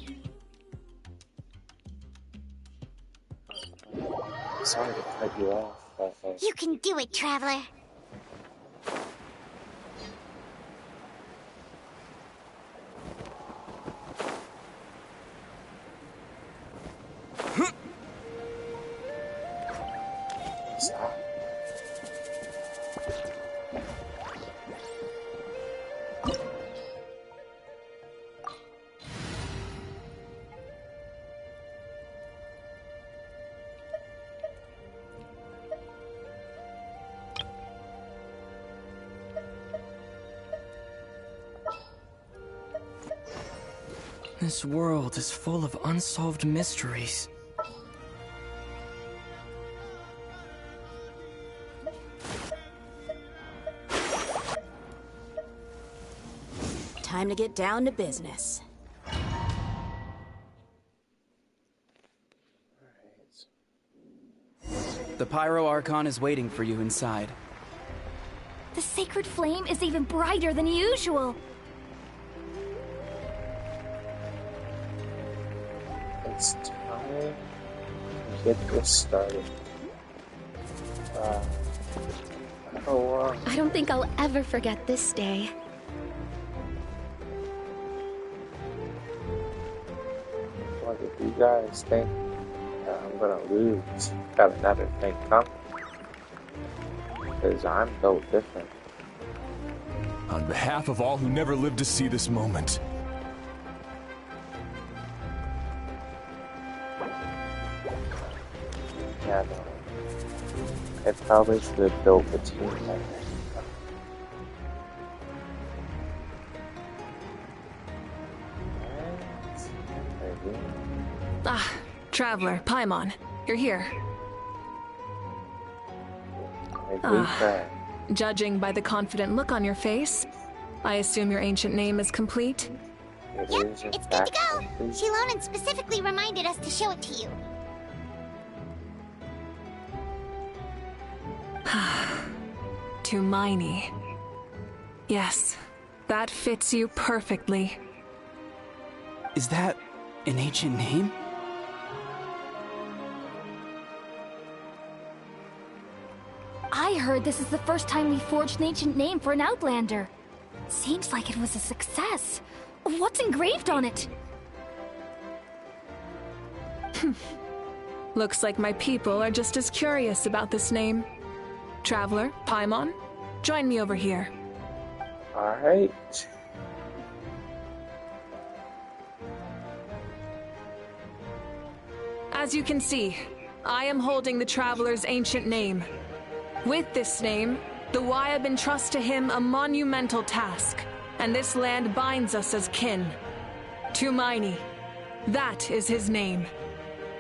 [SPEAKER 1] Sorry to cut you off, but
[SPEAKER 2] You can do it, Traveler.
[SPEAKER 1] what's that?
[SPEAKER 3] This world is full of unsolved mysteries.
[SPEAKER 7] Time to get down to business.
[SPEAKER 3] The Pyro Archon is waiting for you inside.
[SPEAKER 8] The sacred flame is even brighter than usual.
[SPEAKER 1] It's time get this started.
[SPEAKER 13] I don't think I'll ever forget this day.
[SPEAKER 1] What if you guys think I'm gonna lose? Got another thing coming. Because I'm built different.
[SPEAKER 14] On behalf of all who never lived to see this moment.
[SPEAKER 1] Yeah, no. I probably should have built a team like that.
[SPEAKER 4] Ah, Traveler, Paimon, you're here. Judging by the confident look on your face, I assume your ancient name is complete?
[SPEAKER 2] Yep, it's good to go. Shilonen specifically reminded us to show it to you.
[SPEAKER 4] Tumaini. Yes, that fits you perfectly.
[SPEAKER 15] Is that an ancient name?
[SPEAKER 6] I heard this is the first time we forged an ancient name for an Outlander. Seems like it was a success. What's engraved on it?
[SPEAKER 4] Looks like my people are just as curious about this name. Traveler, Paimon, join me over here.
[SPEAKER 1] Alright.
[SPEAKER 4] As you can see, I am holding the Traveler's ancient name. With this name, the Wayab entrust to him a monumental task, and this land binds us as kin. Tumaini, that is his name.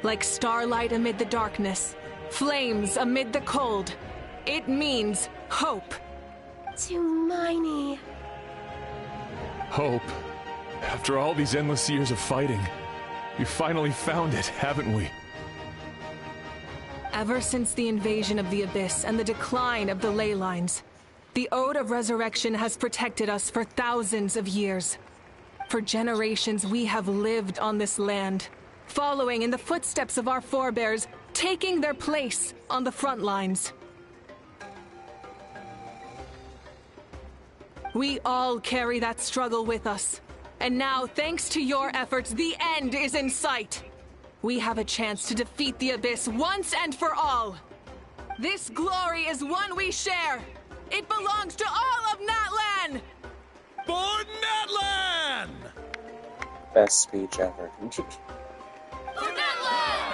[SPEAKER 4] Like starlight amid the darkness, flames amid the cold, it means hope.
[SPEAKER 13] Tumaini.
[SPEAKER 14] Hope. After all these endless years of fighting, we finally found it, haven't we?
[SPEAKER 4] Ever since the invasion of the Abyss and the decline of the ley lines, the Ode of Resurrection has protected us for thousands of years. For generations we have lived on this land, following in the footsteps of our forebears, taking their place on the front lines. We all carry that struggle with us. And now, thanks to your efforts, the end is in sight. We have a chance to defeat the Abyss once and for all. This glory is one we share. It belongs to all of Natlan!
[SPEAKER 14] For Natlan!
[SPEAKER 1] Best speech ever.
[SPEAKER 6] For Natlan!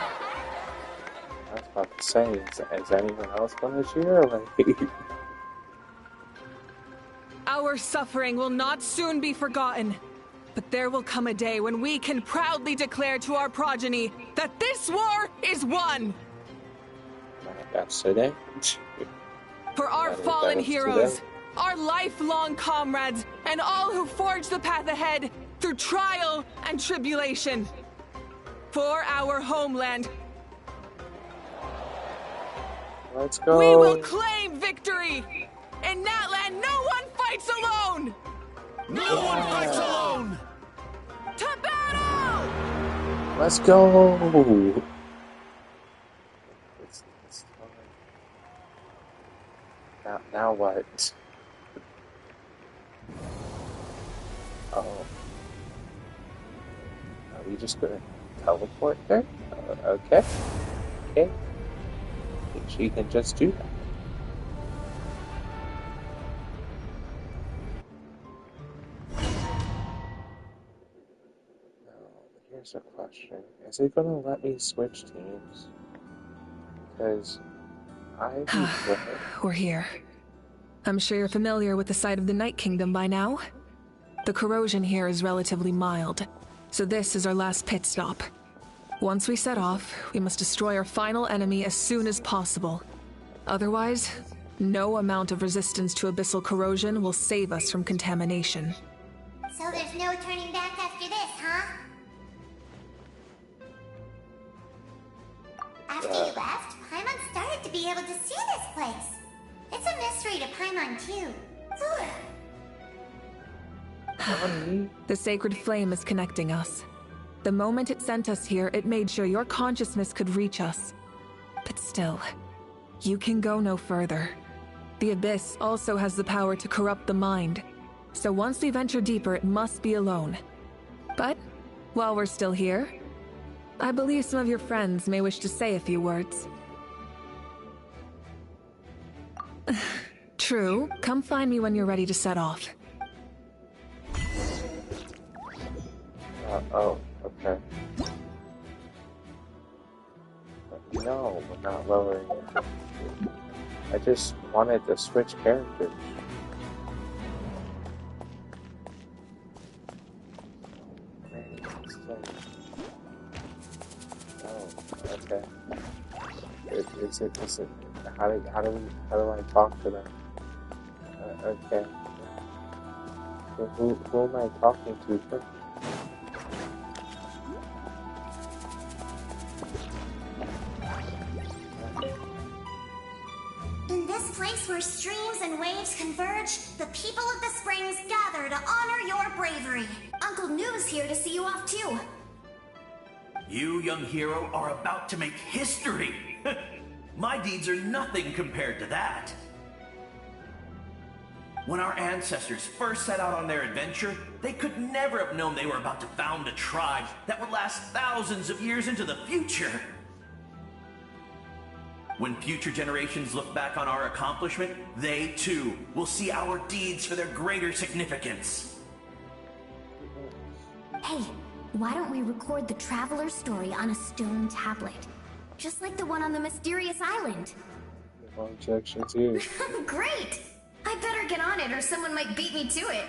[SPEAKER 1] I was about to say, is anyone else gonna cheer? Like...
[SPEAKER 4] Our suffering will not soon be forgotten. But there will come a day when we can proudly declare to our progeny that this war is won!
[SPEAKER 1] That's today.
[SPEAKER 4] For our fallen heroes, our lifelong comrades, and all who forge the path ahead through trial and tribulation. For our homeland.
[SPEAKER 1] Let's go.
[SPEAKER 4] We will claim victory! In Natlan, no one fights alone!
[SPEAKER 14] No one fights alone!
[SPEAKER 4] To battle!
[SPEAKER 1] Let's go! It's now what? Oh. Are we just gonna teleport there? Okay. Okay. She can just do that. Here's a question. Is it gonna let me switch teams? Because
[SPEAKER 4] We're here. I'm sure you're familiar with the site of the Night Kingdom by now. The corrosion here is relatively mild, so this is our last pit stop. Once we set off, we must destroy our final enemy as soon as possible. Otherwise, no amount of resistance to abyssal corrosion will save us from contamination.
[SPEAKER 2] So there's no turning back after this, huh? After you left, Paimon started to be able to see this place. It's a mystery to Paimon, too.
[SPEAKER 4] The sacred flame is connecting us. The moment it sent us here, it made sure your consciousness could reach us. But still, you can go no further. The Abyss also has the power to corrupt the mind, so once we venture deeper, it must be alone. But, while we're still here, I believe some of your friends may wish to say a few words. True. Come find me when you're ready to set off.
[SPEAKER 1] Oh, okay. No, we're not lowering it. I just wanted to switch characters. Oh, okay. Is it, how do I talk to them? Okay. So who am I talking to first?
[SPEAKER 2] In this place where streams and waves converge, the people of the springs gather to honor your bravery. Uncle Noo's here to see you off too.
[SPEAKER 16] You, young hero, are about to make history. My deeds are nothing compared to that. When our ancestors first set out on their adventure, they could never have known they were about to found a tribe that would last thousands of years into the future. When future generations look back on our accomplishment, they too will see our deeds for their greater significance.
[SPEAKER 2] Hey, why don't we record the traveler's story on a stone tablet? Just like the one on the mysterious island.
[SPEAKER 1] No objections here.
[SPEAKER 2] Great! I better get on it or someone might beat me to it.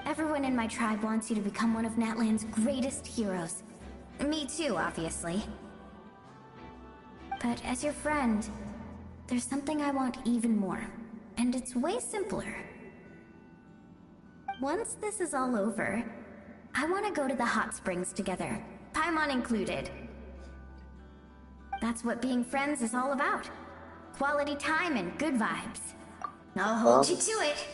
[SPEAKER 2] Everyone in my tribe wants you to become one of Natlan's greatest heroes. Me too, obviously. But as your friend, there's something I want even more. And it's way simpler. Once this is all over, I want to go to the hot springs together. Paimon included. That's what being friends is all about. Quality time and good vibes. I'll hold you to it.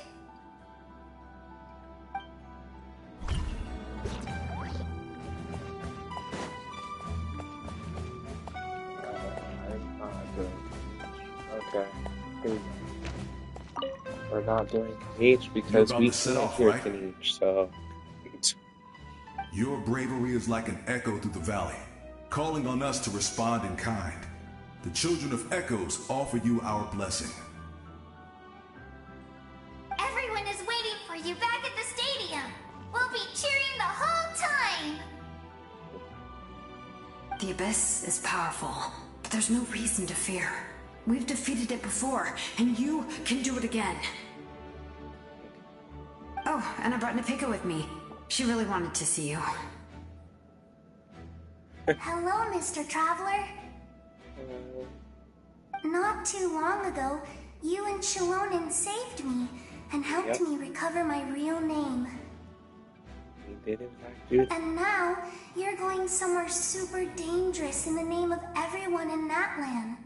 [SPEAKER 1] Okay. We're not doing Kanichi because we can't hear Kanichi, so...
[SPEAKER 10] Your bravery is like an echo through the valley, calling on us to respond in kind. The children of Echoes offer you our blessing.
[SPEAKER 2] Everyone is waiting for you back at the stadium. We'll be cheering the whole time.
[SPEAKER 9] The Abyss is powerful, but there's no reason to fear. We've defeated it before, and you can do it again. Oh, and I brought Napika with me. She really wanted to see you.
[SPEAKER 2] Hello, Mr. Traveler. Not too long ago, you and Shilonen saved me and helped me recover my real name.
[SPEAKER 1] We did in fact do.
[SPEAKER 2] And now, you're going somewhere super dangerous in the name of everyone in Natlan.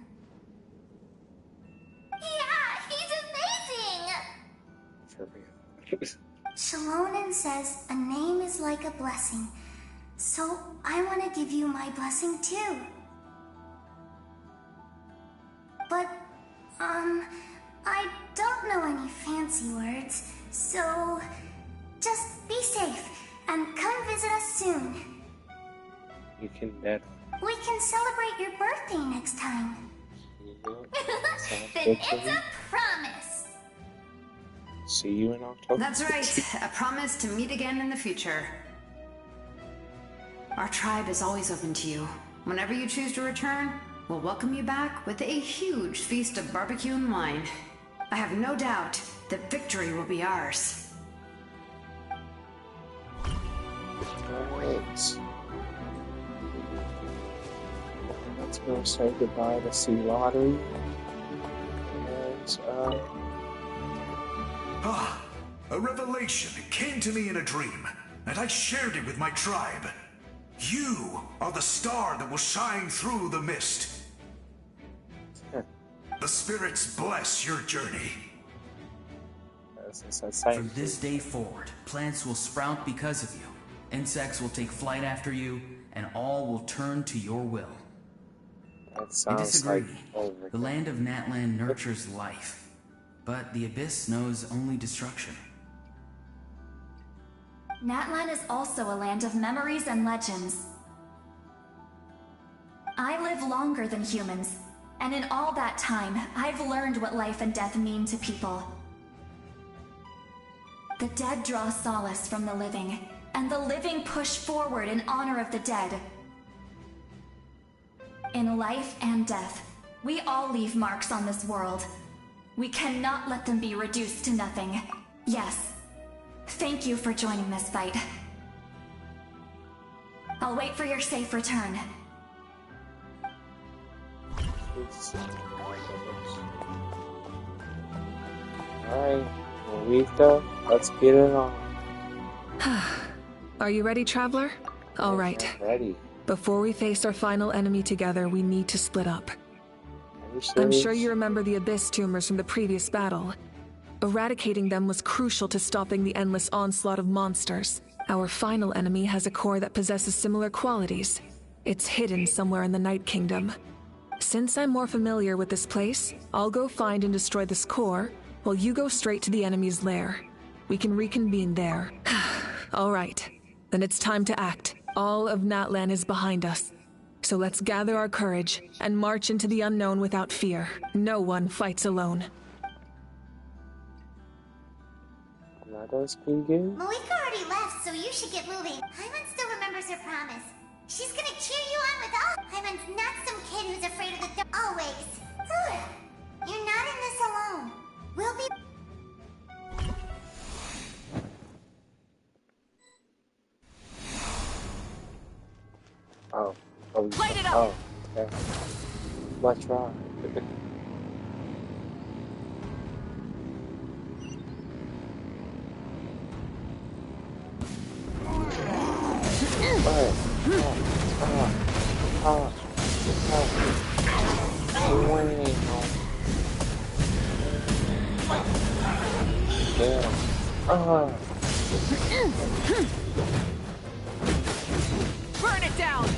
[SPEAKER 2] Yeah, he's amazing!
[SPEAKER 1] For real.
[SPEAKER 2] Shilonen says a name is like a blessing, so I want to give you my blessing too. But, I don't know any fancy words, so just be safe and come visit us soon.
[SPEAKER 1] You can bet.
[SPEAKER 2] We can celebrate your birthday next time.
[SPEAKER 1] Then
[SPEAKER 2] it's a promise.
[SPEAKER 1] See you in October.
[SPEAKER 9] That's right. A promise to meet again in the future. Our tribe is always open to you. Whenever you choose to return, we'll welcome you back with a huge feast of barbecue and wine. I have no doubt that victory will be ours.
[SPEAKER 1] Alright. Let's go say goodbye to Sea Lottery. And,
[SPEAKER 10] A revelation came to me in a dream, and I shared it with my tribe. You are the star that will shine through the mist. The spirits bless your journey.
[SPEAKER 17] From this day forward, plants will sprout because of you.
[SPEAKER 3] Insects will take flight after you, and all will turn to your will.
[SPEAKER 1] That
[SPEAKER 3] I
[SPEAKER 1] sounds
[SPEAKER 3] disagree.
[SPEAKER 1] like
[SPEAKER 3] The land of Natlan nurtures life, but the Abyss knows only destruction.
[SPEAKER 17] Natlan is also a land of memories and legends. I live longer than humans, and in all that time, I've learned what life and death mean to people. The dead draw solace from the living, and the living push forward in honor of the dead. In life and death, we all leave marks on this world. We cannot let them be reduced to nothing. Yes. Thank you for joining this fight. I'll wait for your safe return.
[SPEAKER 1] Alright, Marika, let's get it on.
[SPEAKER 4] Are you ready, Traveler? All right.
[SPEAKER 1] I'm ready.
[SPEAKER 4] Before we face our final enemy together, we need to split up.
[SPEAKER 1] I'm
[SPEAKER 4] I'm sure you remember the Abyss tumors from the previous battle. Eradicating them was crucial to stopping the endless onslaught of monsters. Our final enemy has a core that possesses similar qualities. It's hidden somewhere in the Night Kingdom. Since I'm more familiar with this place, I'll go find and destroy this core, while you go straight to the enemy's lair. We can reconvene there. All right, then it's time to act. All of Natlan is behind us. So let's gather our courage and march into the unknown without fear. No one fights alone.
[SPEAKER 1] Let's begin.
[SPEAKER 2] Malika already left, so you should get moving. Hyman still remembers her promise. She's gonna cheer you on with all. Hyman's not some kid who's afraid of the dark. Always. You're not in this alone. We'll be.
[SPEAKER 1] Oh.
[SPEAKER 7] Light it up!
[SPEAKER 1] Oh, okay. Let's try.
[SPEAKER 7] Burn it down!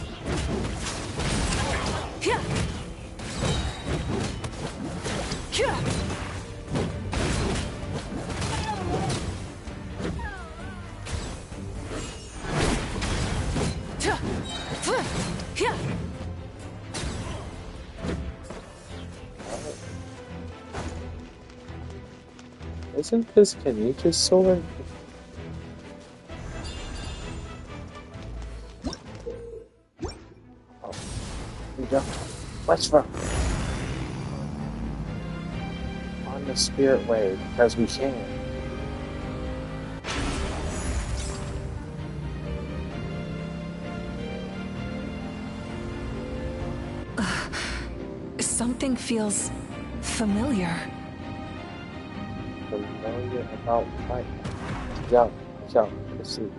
[SPEAKER 1] Isn't this Kanika's sword? Oh, we go. Let's run. On the spirit wave, because we can.
[SPEAKER 4] Something feels familiar.
[SPEAKER 1] Familiar about fight. Yo, let's see.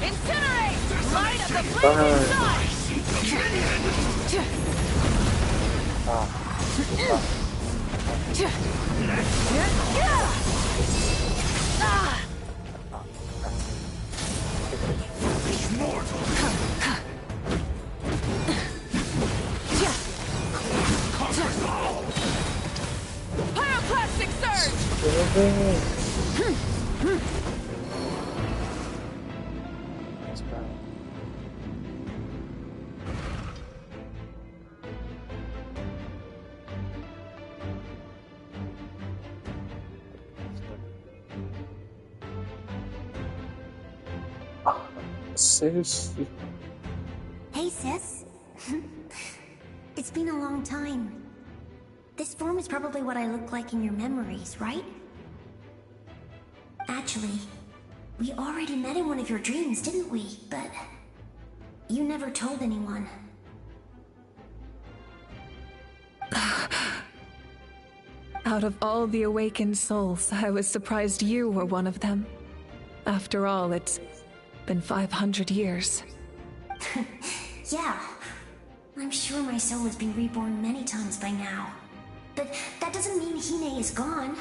[SPEAKER 7] Incinerate! Light of the blazing sun! Pyroclastic surge!
[SPEAKER 1] Seriously?
[SPEAKER 2] Hey, sis. It's been a long time. This form is probably what I look like in your memories, right? Actually, we already met in one of your dreams, didn't we? But you never told anyone.
[SPEAKER 4] Out of all the awakened souls, I was surprised you were one of them. After all, it's Been 500 years.
[SPEAKER 18] Yeah. I'm sure my soul has been reborn many times by now. But that doesn't mean Hine is gone.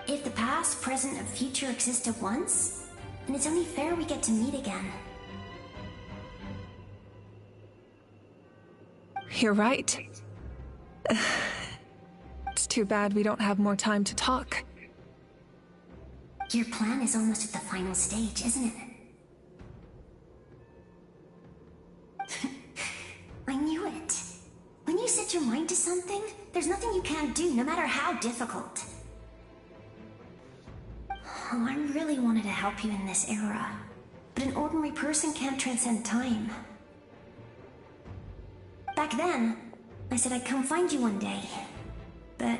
[SPEAKER 18] If the past, present, and future exist at once, then it's only fair we get to meet again.
[SPEAKER 4] You're right. It's too bad we don't have more time to talk.
[SPEAKER 18] Your plan is almost at the final stage, isn't it? I knew it. When you set your mind to something, there's nothing you can't do, no matter how difficult. Oh, I really wanted to help you in this era, but an ordinary person can't transcend time. Back then, I said I'd come find you one day, but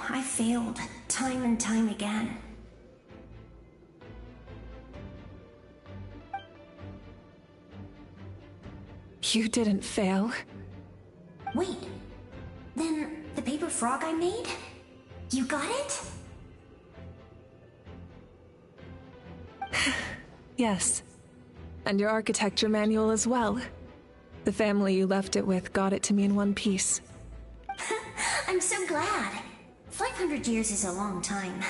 [SPEAKER 18] I failed time and time again.
[SPEAKER 4] You didn't fail.
[SPEAKER 18] Wait, then the paper frog I made? You got it?
[SPEAKER 4] Yes. And your architecture manual as well. The family you left it with got it to me in one piece.
[SPEAKER 18] I'm so glad. 500 years is a long time.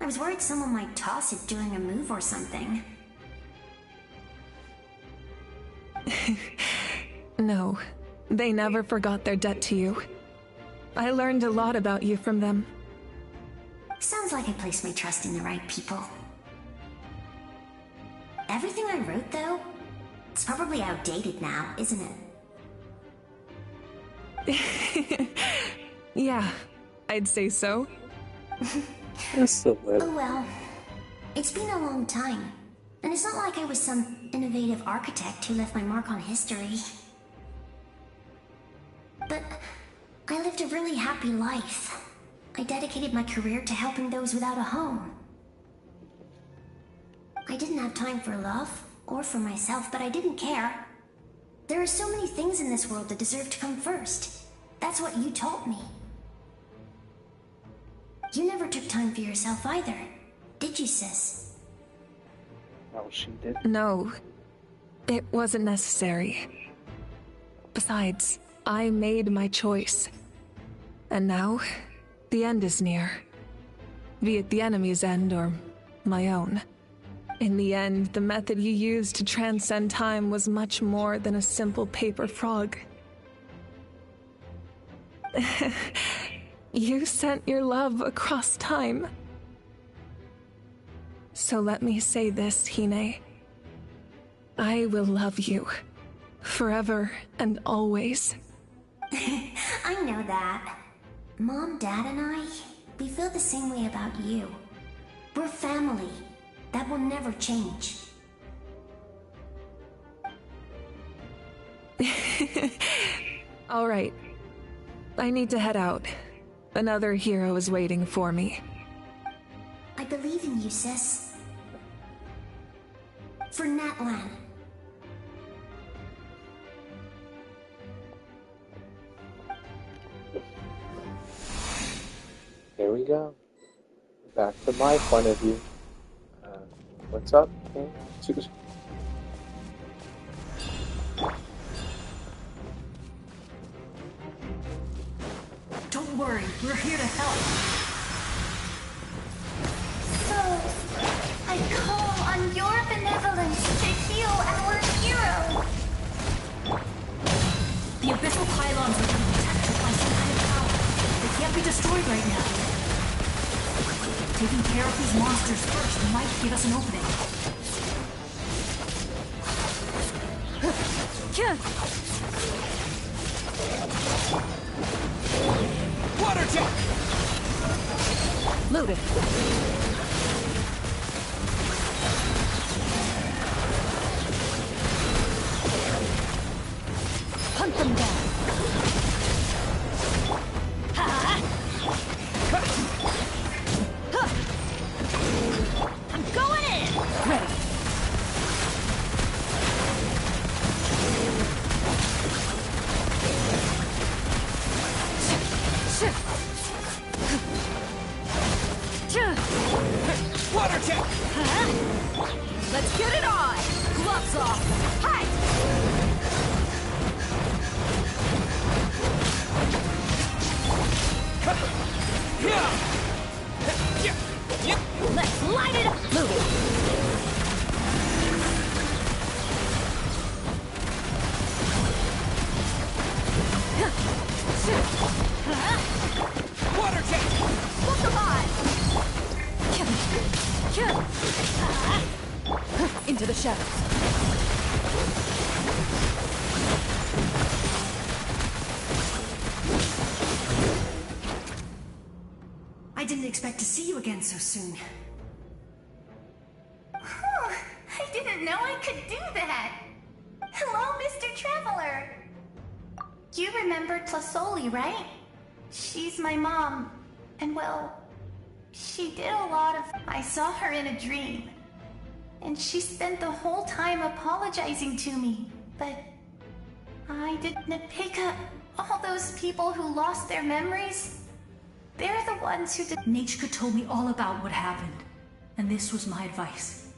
[SPEAKER 18] I was worried someone might toss it during a move or something.
[SPEAKER 4] No, they never forgot their debt to you. I learned a lot about you from them.
[SPEAKER 18] Sounds like I placed my trust in the right people. Everything I wrote, though, it's probably outdated now, isn't
[SPEAKER 4] it? Yeah, I'd say so.
[SPEAKER 1] Just a little.
[SPEAKER 18] Oh well, it's been a long time. And it's not like I was some innovative architect who left my mark on history. But I lived a really happy life. I dedicated my career to helping those without a home. I didn't have time for love, or for myself, but I didn't care. There are so many things in this world that deserve to come first. That's what you taught me. You never took time for yourself either, did you, sis?
[SPEAKER 1] No, she didn't.
[SPEAKER 4] No, it wasn't necessary. Besides, I made my choice. And now, the end is near. Be it the enemy's end or my own. In the end, the method you used to transcend time was much more than a simple paper frog. You sent your love across time. So let me say this, Hine. I will love you. Forever and always.
[SPEAKER 18] I know that. Mom, Dad, and I, we feel the same way about you. We're family. That will never change.
[SPEAKER 4] All right. I need to head out. Another hero is waiting for me.
[SPEAKER 18] I believe in you, sis. For Natlan.
[SPEAKER 1] Here we go. Back to my point of view. What's up?
[SPEAKER 11] Don't worry, we're here to help.
[SPEAKER 6] So, I call on your benevolence to heal our hero.
[SPEAKER 11] The abyssal pylons are being protected by some kind of power. They can't be destroyed right now. Taking care of these monsters first might give us an opening.
[SPEAKER 15] Water jet!
[SPEAKER 5] Loaded. Hunt them down.
[SPEAKER 7] I'm going in!
[SPEAKER 5] Ready.
[SPEAKER 7] Let's get it on! Gloves off! Hi! Let's light it up! Move it!
[SPEAKER 12] Water jet!
[SPEAKER 7] Look alive! Into the shadows.
[SPEAKER 19] I didn't expect to see you again so soon.
[SPEAKER 6] I didn't know I could do that. Hello, Mr. Traveler. You remember Tlasoli, right? She's my mom. And well, she did a lot of... I saw her in a dream. And she spent the whole time apologizing to me. But I didn't pick up all those people who lost their memories. They're the ones who did...
[SPEAKER 11] Nichka told me all about what happened. And this was my advice.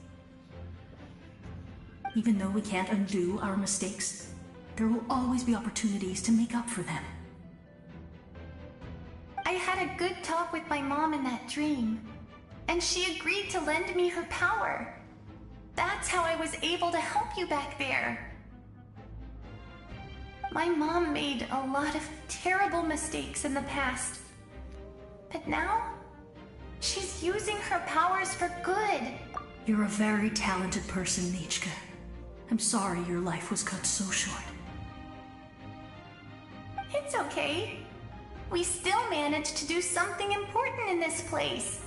[SPEAKER 11] Even though we can't undo our mistakes, there will always be opportunities to make up for them.
[SPEAKER 6] I had a good talk with my mom in that dream, and she agreed to lend me her power. That's how I was able to help you back there. My mom made a lot of terrible mistakes in the past, but now she's using her powers for good.
[SPEAKER 11] You're a very talented person, Nichka. I'm sorry your life was cut so short.
[SPEAKER 6] It's okay. We still managed to do something important in this place.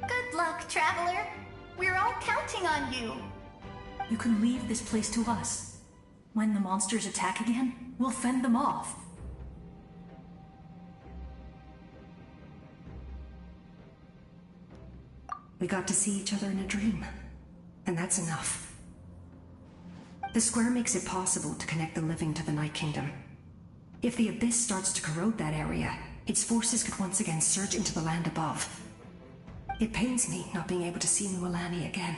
[SPEAKER 6] Good luck, Traveler. We're all counting on you.
[SPEAKER 11] You can leave this place to us. When the monsters attack again, we'll fend them off.
[SPEAKER 19] We got to see each other in a dream, and that's enough. The square makes it possible to connect the living to the Night Kingdom. If the Abyss starts to corrode that area, its forces could once again surge into the land above. It pains me not being able to see Mualani again.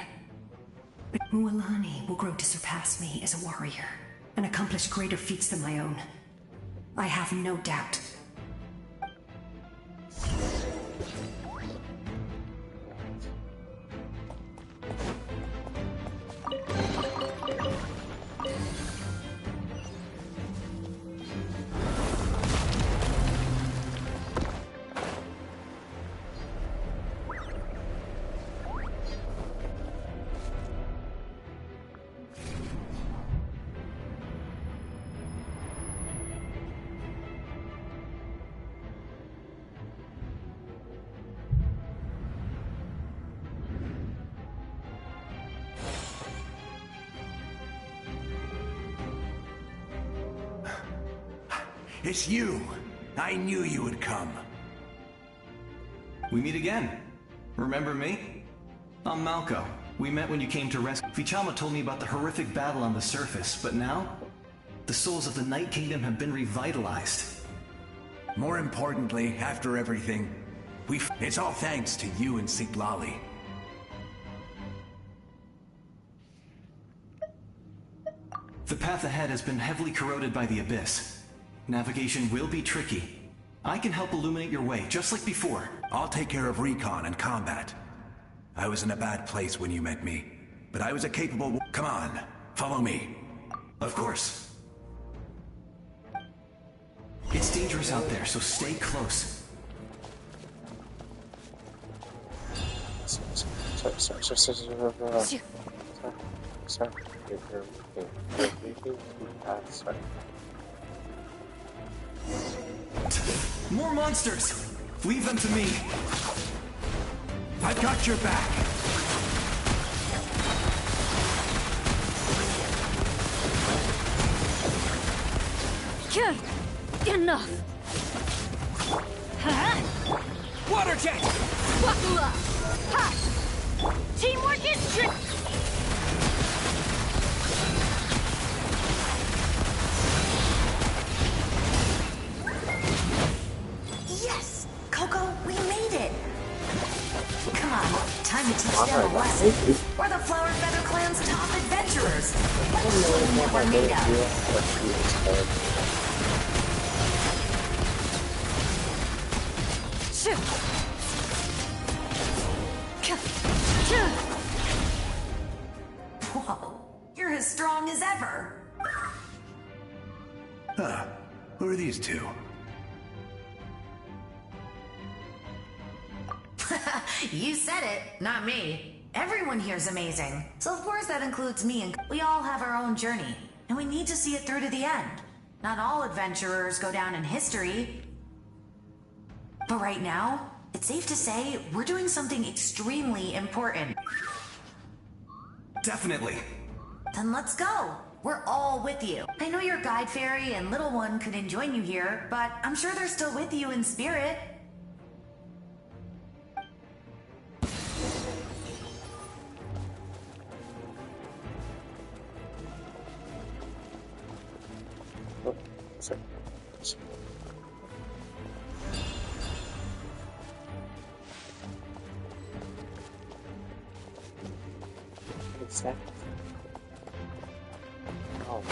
[SPEAKER 19] But Mualani will grow to surpass me as a warrior, and accomplish greater feats than my own. I have no doubt.
[SPEAKER 10] It's you! I knew you would come.
[SPEAKER 16] We meet again. Remember me? I'm Malco. We met when you came to rescue. Vichama told me about the horrific battle on the surface, but now, the souls of the Night Kingdom have been revitalized.
[SPEAKER 10] More importantly, after everything, it's all thanks to you and Siglali.
[SPEAKER 16] The path ahead has been heavily corroded by the Abyss. Navigation will be tricky. I can help illuminate your way, just like before.
[SPEAKER 10] I'll take care of recon and combat. I was in a bad place when you met me, but I was a capable... Come on, follow me.
[SPEAKER 16] Of course. It's dangerous out there, so stay close. More monsters! Leave them to me.
[SPEAKER 10] I've got your back.
[SPEAKER 7] Enough!
[SPEAKER 12] Huh? Water jet!
[SPEAKER 7] Buckle up! Ha! Teamwork is trick!
[SPEAKER 18] Yes! Coco, we made it! Come on, time to teach
[SPEAKER 11] them a lesson. We're the Flower Feather Clan's top adventurers. Let's show them what we're made of. Whoa, you're as strong as ever.
[SPEAKER 10] Huh. Who are these two?
[SPEAKER 11] You said it, not me. Everyone here's amazing. So of course that includes me, and we all have our own journey. And we need to see it through to the end. Not all adventurers go down in history. But right now, it's safe to say we're doing something extremely important.
[SPEAKER 16] Definitely.
[SPEAKER 11] Then let's go. We're all with you. I know your guide fairy and little one couldn't join you here, but I'm sure they're still with you in spirit.
[SPEAKER 1] What's that? Oh.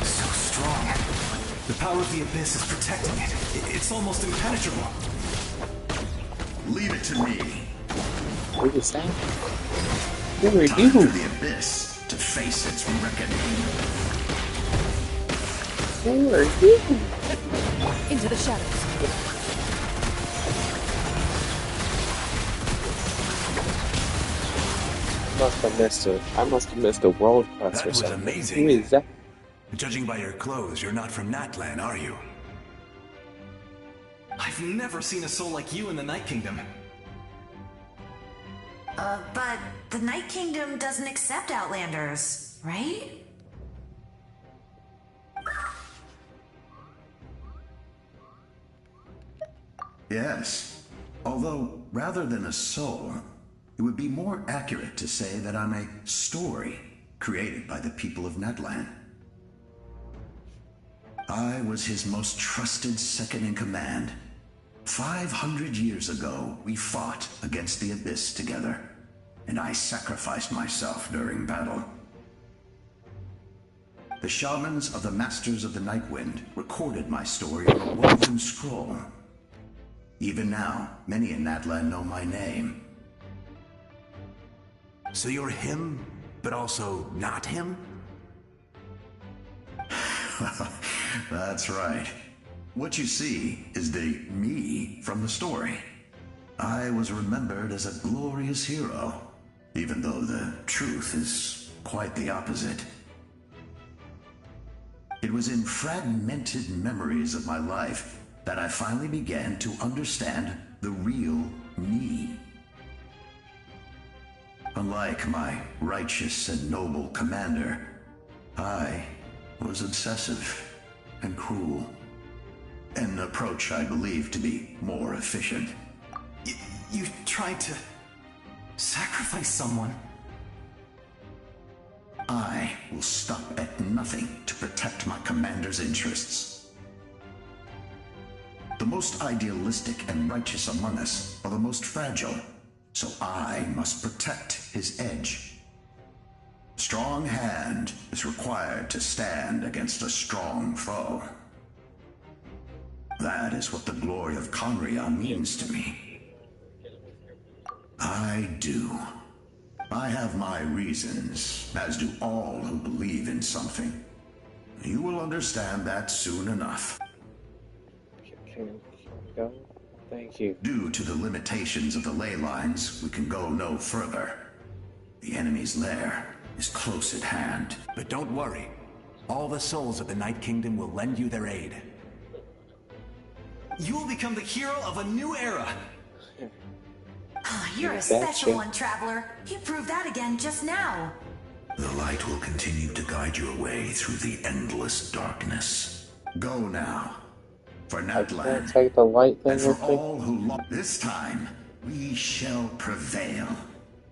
[SPEAKER 16] So strong. The power of the Abyss is protecting it. It's almost impenetrable.
[SPEAKER 10] Leave it to me.
[SPEAKER 1] What is that? Who are
[SPEAKER 10] Time
[SPEAKER 1] you?
[SPEAKER 10] for the Abyss to face its reckoning.
[SPEAKER 1] Who are you?
[SPEAKER 7] Into the shadows.
[SPEAKER 1] I must have missed a world class
[SPEAKER 10] That
[SPEAKER 1] or
[SPEAKER 10] was
[SPEAKER 1] something.
[SPEAKER 10] amazing.
[SPEAKER 1] Who is that?
[SPEAKER 10] Judging by your clothes, you're not from Natlan, are you?
[SPEAKER 16] I've never seen a soul like you in the Night Kingdom.
[SPEAKER 11] But the Night Kingdom doesn't accept Outlanders, right?
[SPEAKER 10] Yes. Although, rather than a soul, it would be more accurate to say that I'm a story created by the people of Natlan. I was his most trusted second-in-command. 500 years ago, we fought against the Abyss together, and I sacrificed myself during battle. The shamans of the Masters of the Nightwind recorded my story on a woven scroll. Even now, many in Natlan know my name.
[SPEAKER 20] So you're him, but also not him?
[SPEAKER 10] That's right. What you see is the me from the story. I was remembered as a glorious hero, even though the truth is quite the opposite. It was in fragmented memories of my life that I finally began to understand the real me. Unlike my righteous and noble commander, I was obsessive and cruel. An approach I believe to be more efficient.
[SPEAKER 16] You tried to sacrifice someone.
[SPEAKER 10] I will stop at nothing to protect my commander's interests. The most idealistic and righteous among us are the most fragile, so I must protect his edge. Strong hand is required to stand against a strong foe. That is what the glory of Conria means to me. I do. I have my reasons, as do all who believe in something. You will understand that soon enough.
[SPEAKER 1] Go. Thank you.
[SPEAKER 10] Due to the limitations of the ley lines, we can go no further. The enemy's lair is close at hand.
[SPEAKER 20] But don't worry. All the souls of the Night Kingdom will lend you their aid.
[SPEAKER 16] You will become the hero of a new era.
[SPEAKER 11] You're a special one, Traveler. You proved that again just now.
[SPEAKER 10] The light will continue to guide your way through the endless darkness. Go now. For Natlan.
[SPEAKER 1] Take the light thing
[SPEAKER 10] And for
[SPEAKER 1] with me.
[SPEAKER 10] all who love this time, we shall prevail.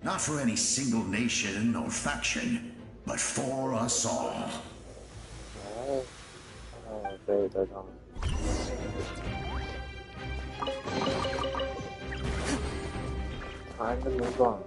[SPEAKER 10] Not for any single nation or faction, but for us all.
[SPEAKER 1] Okay, they're gone. Time to move on.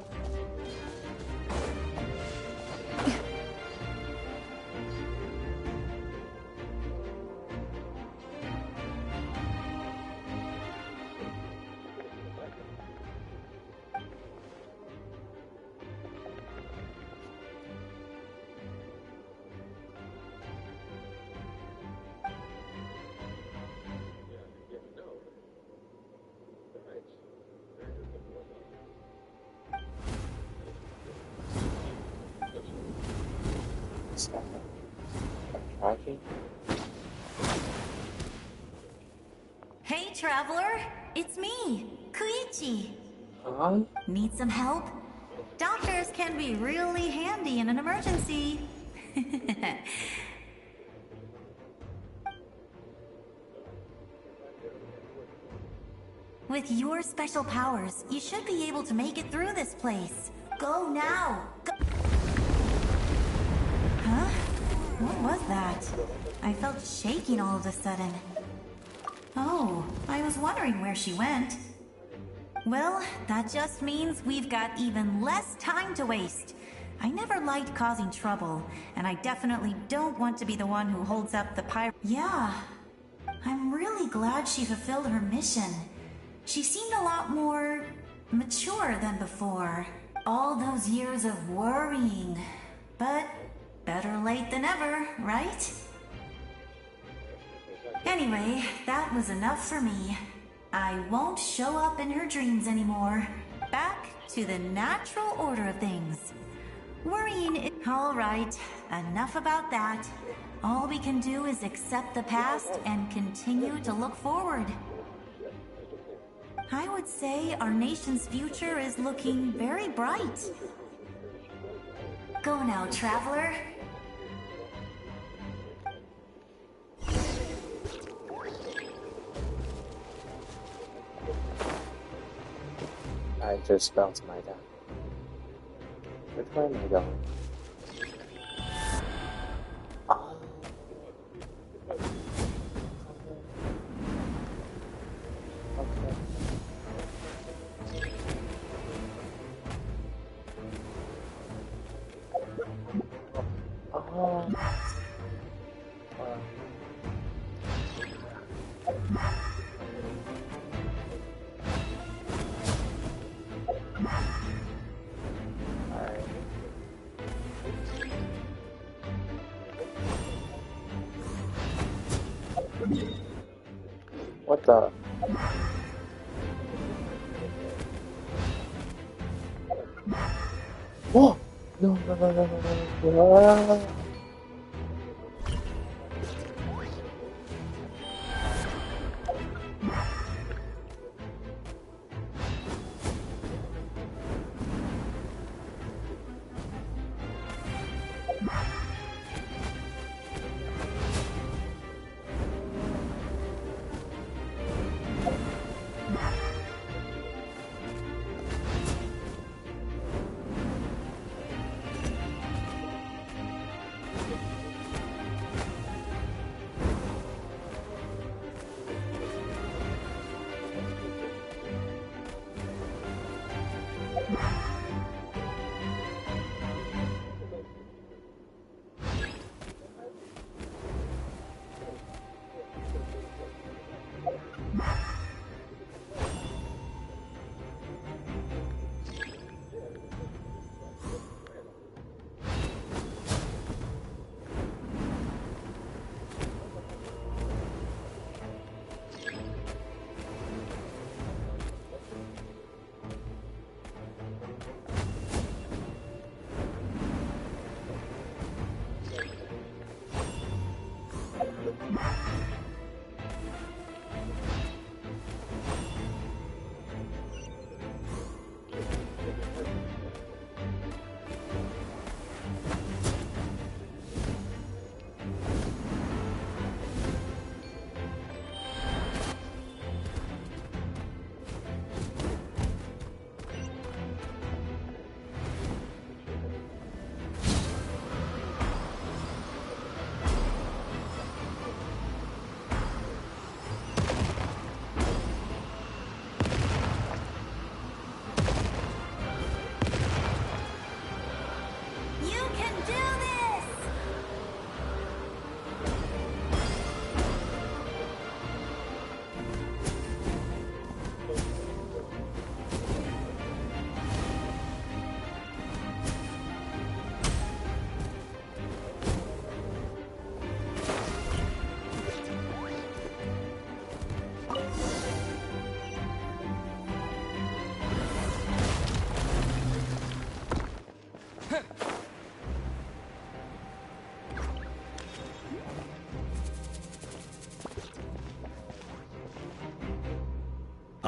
[SPEAKER 1] Tracking?
[SPEAKER 7] Hey, traveler! It's me, Koichi.
[SPEAKER 1] Huh?
[SPEAKER 7] Need some help? Doctors can be really handy in an emergency. With your special powers, you should be able to make it through this place. Go now! Go. Huh? What was that? I felt shaking all of a sudden. Oh, I was wondering where she went. Well, that just means we've got even less time to waste. I never liked causing trouble, and I definitely don't want to be the one who holds up the pirate. Yeah, I'm really glad she fulfilled her mission. She seemed a lot more mature than before. All those years of worrying. But better late than ever, right? Anyway, that was enough for me. I won't show up in her dreams anymore. Back to the natural order of things. Worrying is... Alright, enough about that. All we can do is accept the past and continue to look forward. I would say our nation's future is looking very bright. Go now, traveler.
[SPEAKER 1] I just felt my death. Which way am I going? Oh. Okay. Oh. What the? Whoa! No, no, no, no, no, no, no.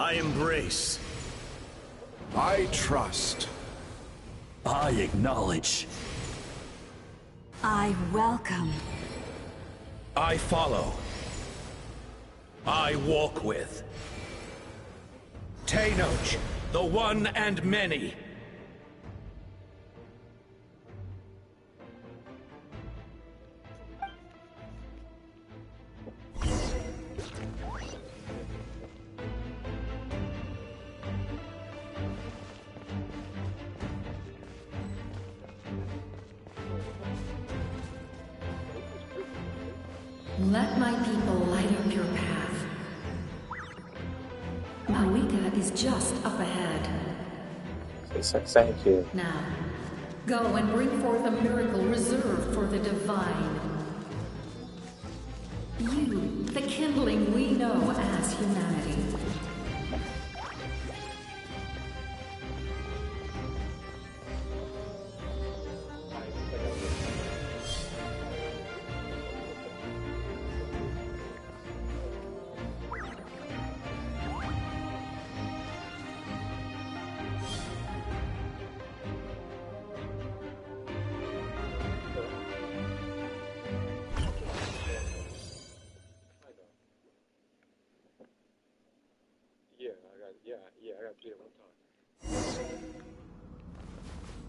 [SPEAKER 21] I embrace.
[SPEAKER 20] I trust.
[SPEAKER 21] I acknowledge.
[SPEAKER 19] I welcome.
[SPEAKER 21] I follow. I walk with. Tenoch, the one and many.
[SPEAKER 19] Let my people light up your path. Mawika is just up ahead.
[SPEAKER 1] Thank you.
[SPEAKER 19] Now, go and bring forth a miracle reserved for the divine. You, the kindling we know as humanity.
[SPEAKER 1] I got to do it one time.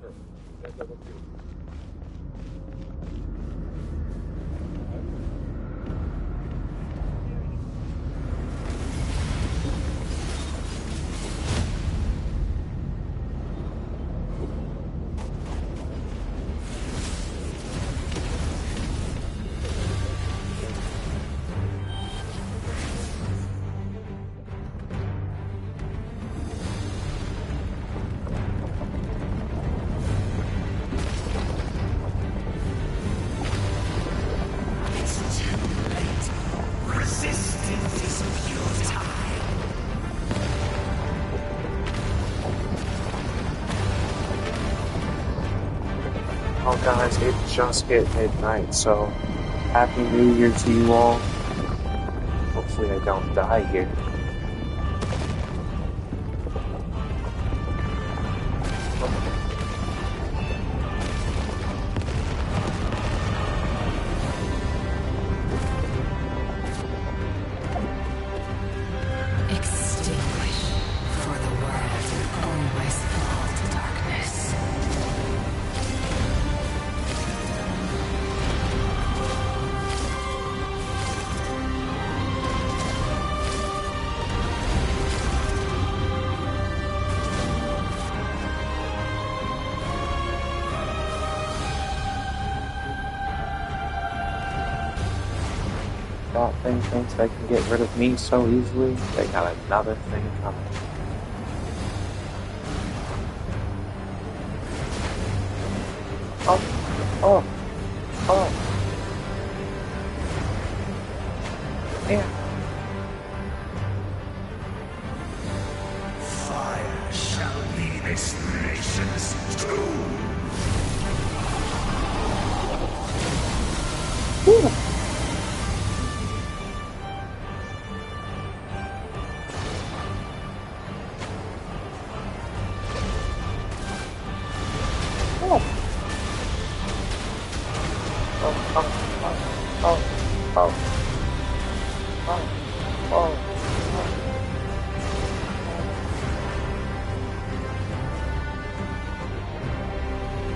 [SPEAKER 1] Perfect. Oh guys, it just hit midnight, so Happy New Year to you all. Hopefully I don't die here.
[SPEAKER 19] Extinguish, for the world will always fall to darkness.
[SPEAKER 1] That thing thinks they can get rid of me so easily. They got another thing coming. Oh. Yeah.
[SPEAKER 21] Fire shall be this nation's tomb.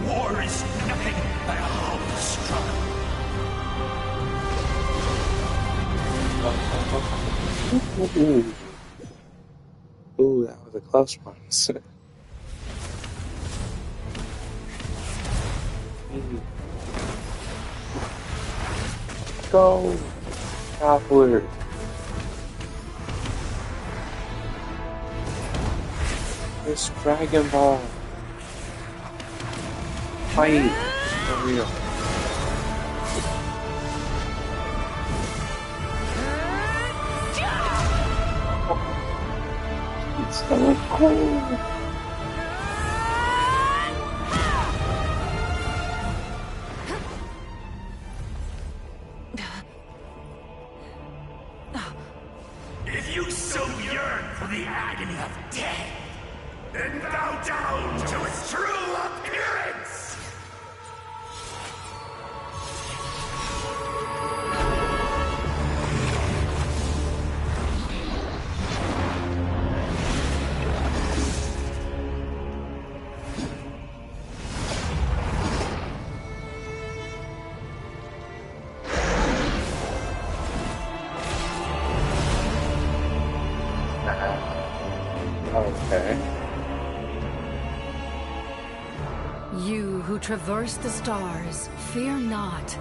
[SPEAKER 21] War is nothing but a hopeless struggle.
[SPEAKER 1] Ooh, that was a close one. Go, Traveler. This Dragon Ball. Fight. For real. It's so cool.
[SPEAKER 21] If you so yearn for the agony of death, then bow down to its true appearance!
[SPEAKER 1] Okay.
[SPEAKER 9] You who traverse the stars, fear not.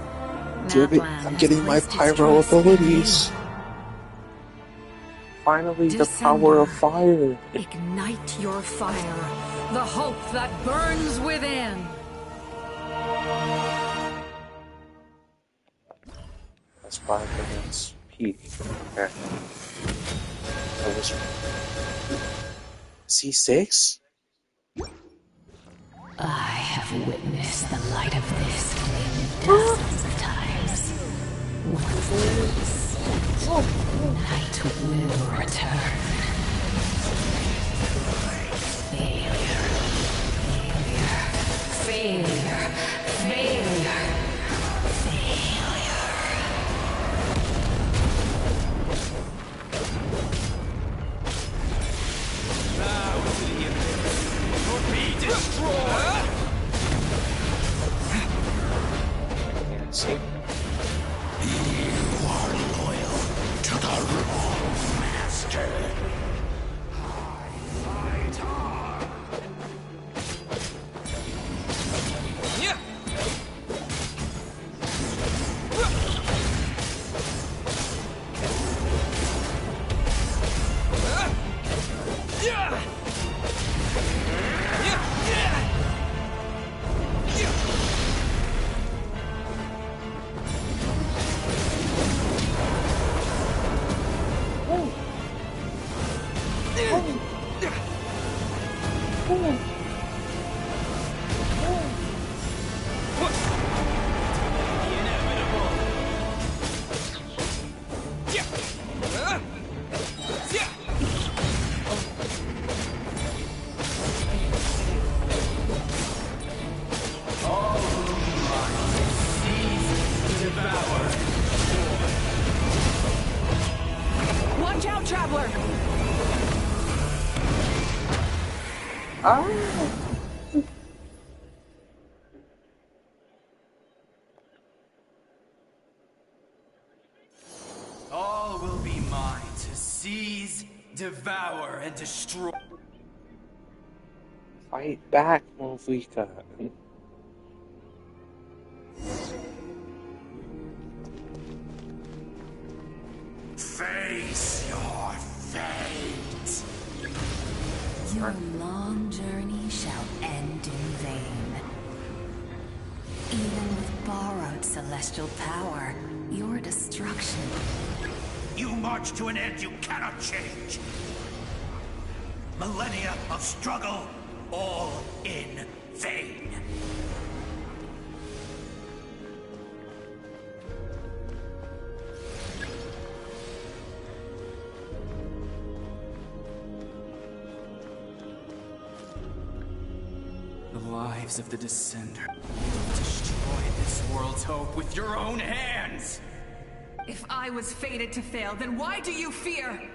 [SPEAKER 1] I'm getting my pyro abilities. Finally, the power of fire.
[SPEAKER 9] Ignite your fire, the hope that burns within.
[SPEAKER 1] That's 5 minutes peak. Okay. C6?
[SPEAKER 5] I have witnessed the light of this flame dozens of times. Once night will return. Failure, failure, failure, failure.
[SPEAKER 12] Be destroyed!
[SPEAKER 1] See?
[SPEAKER 21] You are loyal to the wrong master.
[SPEAKER 12] Yeah.
[SPEAKER 4] Watch out, traveler!
[SPEAKER 12] All will be mine to seize, devour, and destroy.
[SPEAKER 1] Fight back, Movika.
[SPEAKER 21] Face your fate.
[SPEAKER 8] Your long journey shall end in vain. Even with borrowed celestial power, your destruction.
[SPEAKER 21] You march to an end you cannot change. Millennia of struggle, all in vain.
[SPEAKER 12] The lives of the Descender. Destroy this world's hope with your own hands!
[SPEAKER 4] If I was fated to fail, then why do you fear?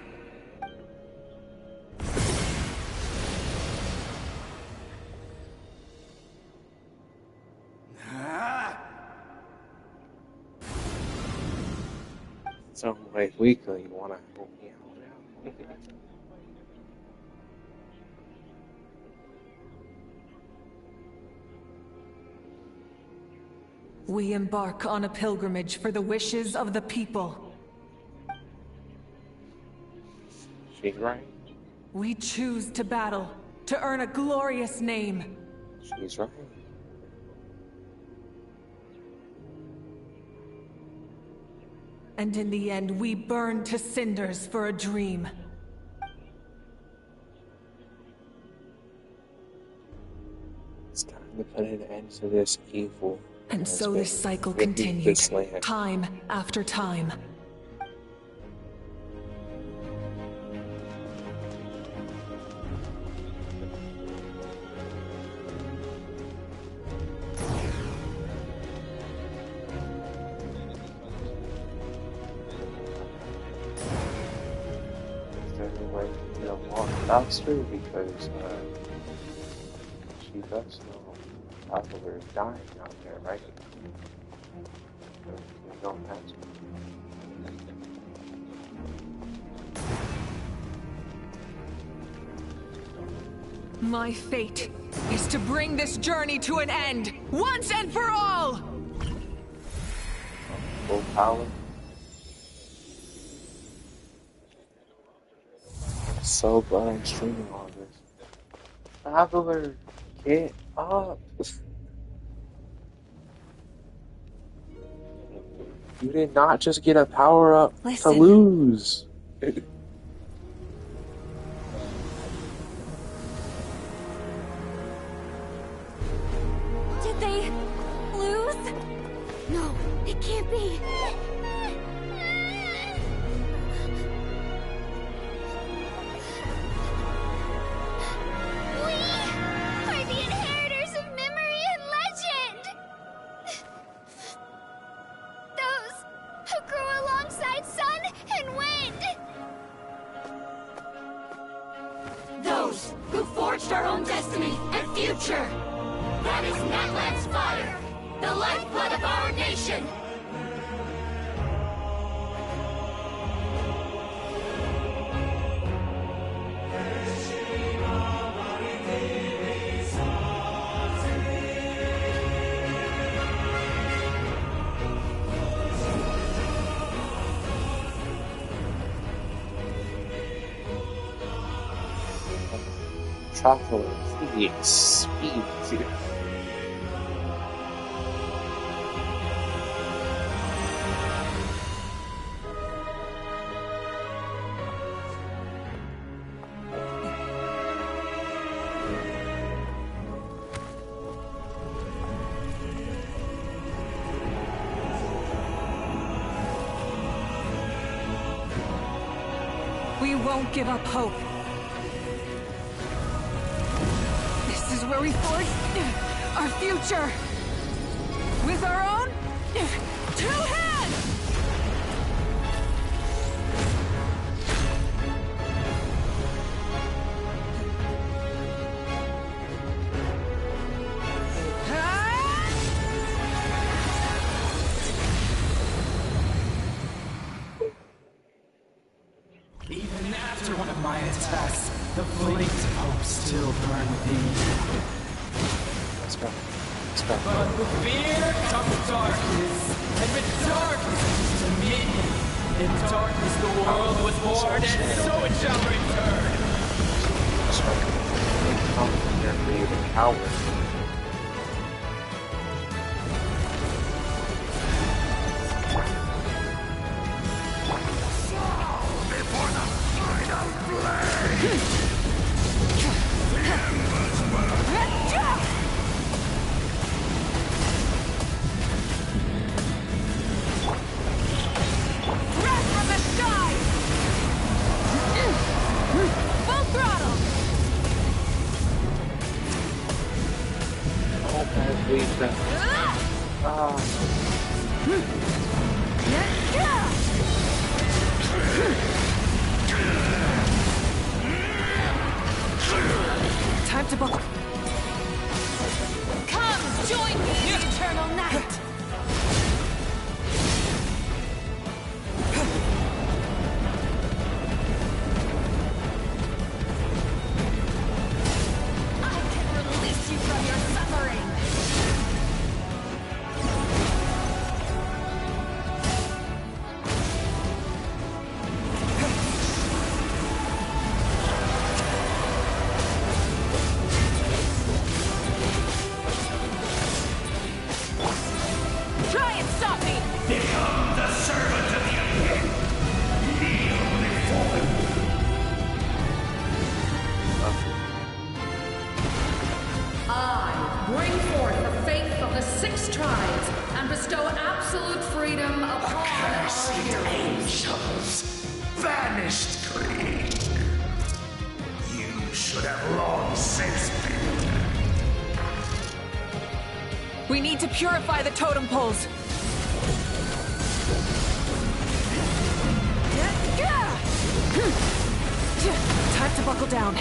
[SPEAKER 1] So, like, weekly, you wanna help me out now?
[SPEAKER 4] We embark on a pilgrimage for the wishes of the people.
[SPEAKER 1] She's right.
[SPEAKER 4] We choose to battle, to earn a glorious name.
[SPEAKER 1] She's right.
[SPEAKER 4] And in the end, we burn to cinders for a dream.
[SPEAKER 1] It's time to put an end to this evil.
[SPEAKER 4] And so this cycle continued, time after time.
[SPEAKER 1] any way to get along faster because she does know travelers dying out there, right? We don't have to.
[SPEAKER 4] My fate is to bring this journey to an end, once and for all!
[SPEAKER 1] Full power. I'm so glad I'm streaming all this. Traveler, get up! You did not just get a power up to lose.
[SPEAKER 2] Did they lose? No, it can't be. We are the inheritors of memory and legend. Those who grew alongside sun and wind.
[SPEAKER 13] Those who forged our own destiny and future. That is Natlan's fire, the lifeblood of our nation.
[SPEAKER 1] Traveler, please speak.
[SPEAKER 4] We won't give up hope. This is where we forge our future. With our own 2 hands!
[SPEAKER 12] Even after one of my attacks, the flames of hope still burn within me.
[SPEAKER 1] Let's go. Let's go.
[SPEAKER 12] But with fear comes darkness, and with darkness comes dominion. In darkness the world was born, and so it shall return.
[SPEAKER 1] Come here, you the coward.
[SPEAKER 4] Full throttle!
[SPEAKER 1] Oh, my Lisa.
[SPEAKER 4] Time to book.
[SPEAKER 2] Come, join me in the eternal night. I can release you from your suffering.
[SPEAKER 4] Try and stop me!
[SPEAKER 21] Become the servant of the Abyss. Kneel before me.
[SPEAKER 22] I bring forth the faith of the 6 tribes and bestow absolute freedom upon our heroes.
[SPEAKER 21] Angels, vanished greed. You should have long since been.
[SPEAKER 4] We need to purify the totem poles. got to buckle down.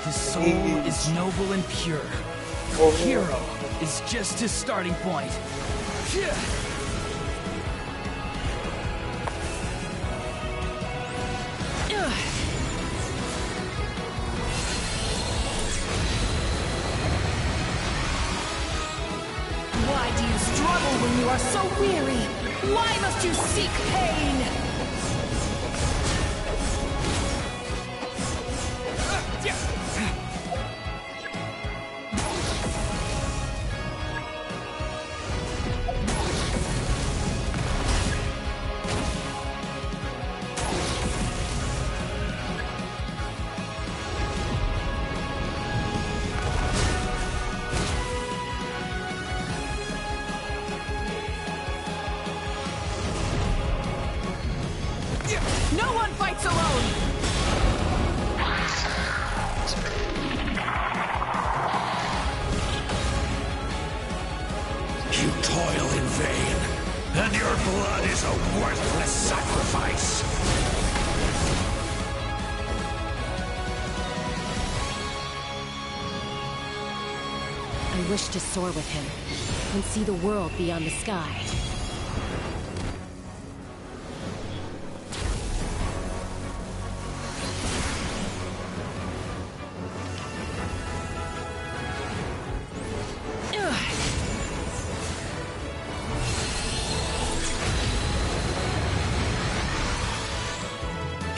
[SPEAKER 12] His soul is noble and pure. Hero is just his starting point.
[SPEAKER 4] Why do you struggle when you are so weary? Why must you seek pain? No one fights alone!
[SPEAKER 21] You toil in vain, and your blood is a worthless sacrifice.
[SPEAKER 5] I wish to soar with him and see the world beyond the sky.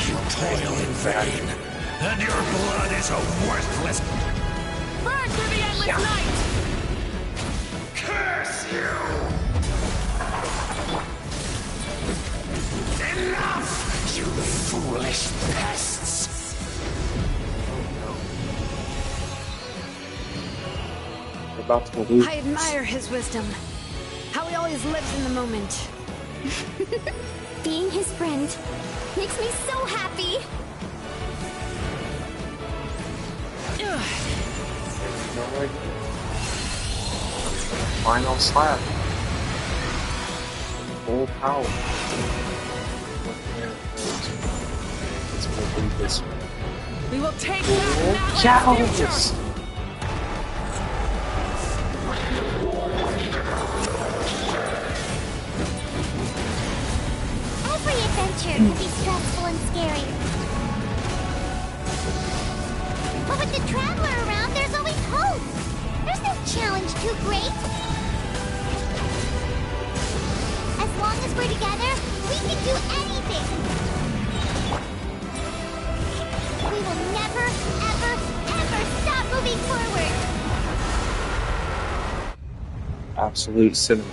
[SPEAKER 21] You toil in vain, and your blood is a worthless...
[SPEAKER 4] Burn through the endless night!
[SPEAKER 21] Curse you! Enough, you foolish pests!
[SPEAKER 1] About to lose.
[SPEAKER 9] I admire his wisdom. How he always lives in the moment.
[SPEAKER 2] Being his friend makes me so happy.
[SPEAKER 1] Final slap. Full power. It's gonna be this way.
[SPEAKER 4] We will take back Natlan's future!
[SPEAKER 2] Every adventure can be stressful and scary. But with the Traveler around, there's always hope. There's no challenge too great. As long as we're together, we can do anything. We will never, ever, ever stop moving forward.
[SPEAKER 1] Absolute cinema.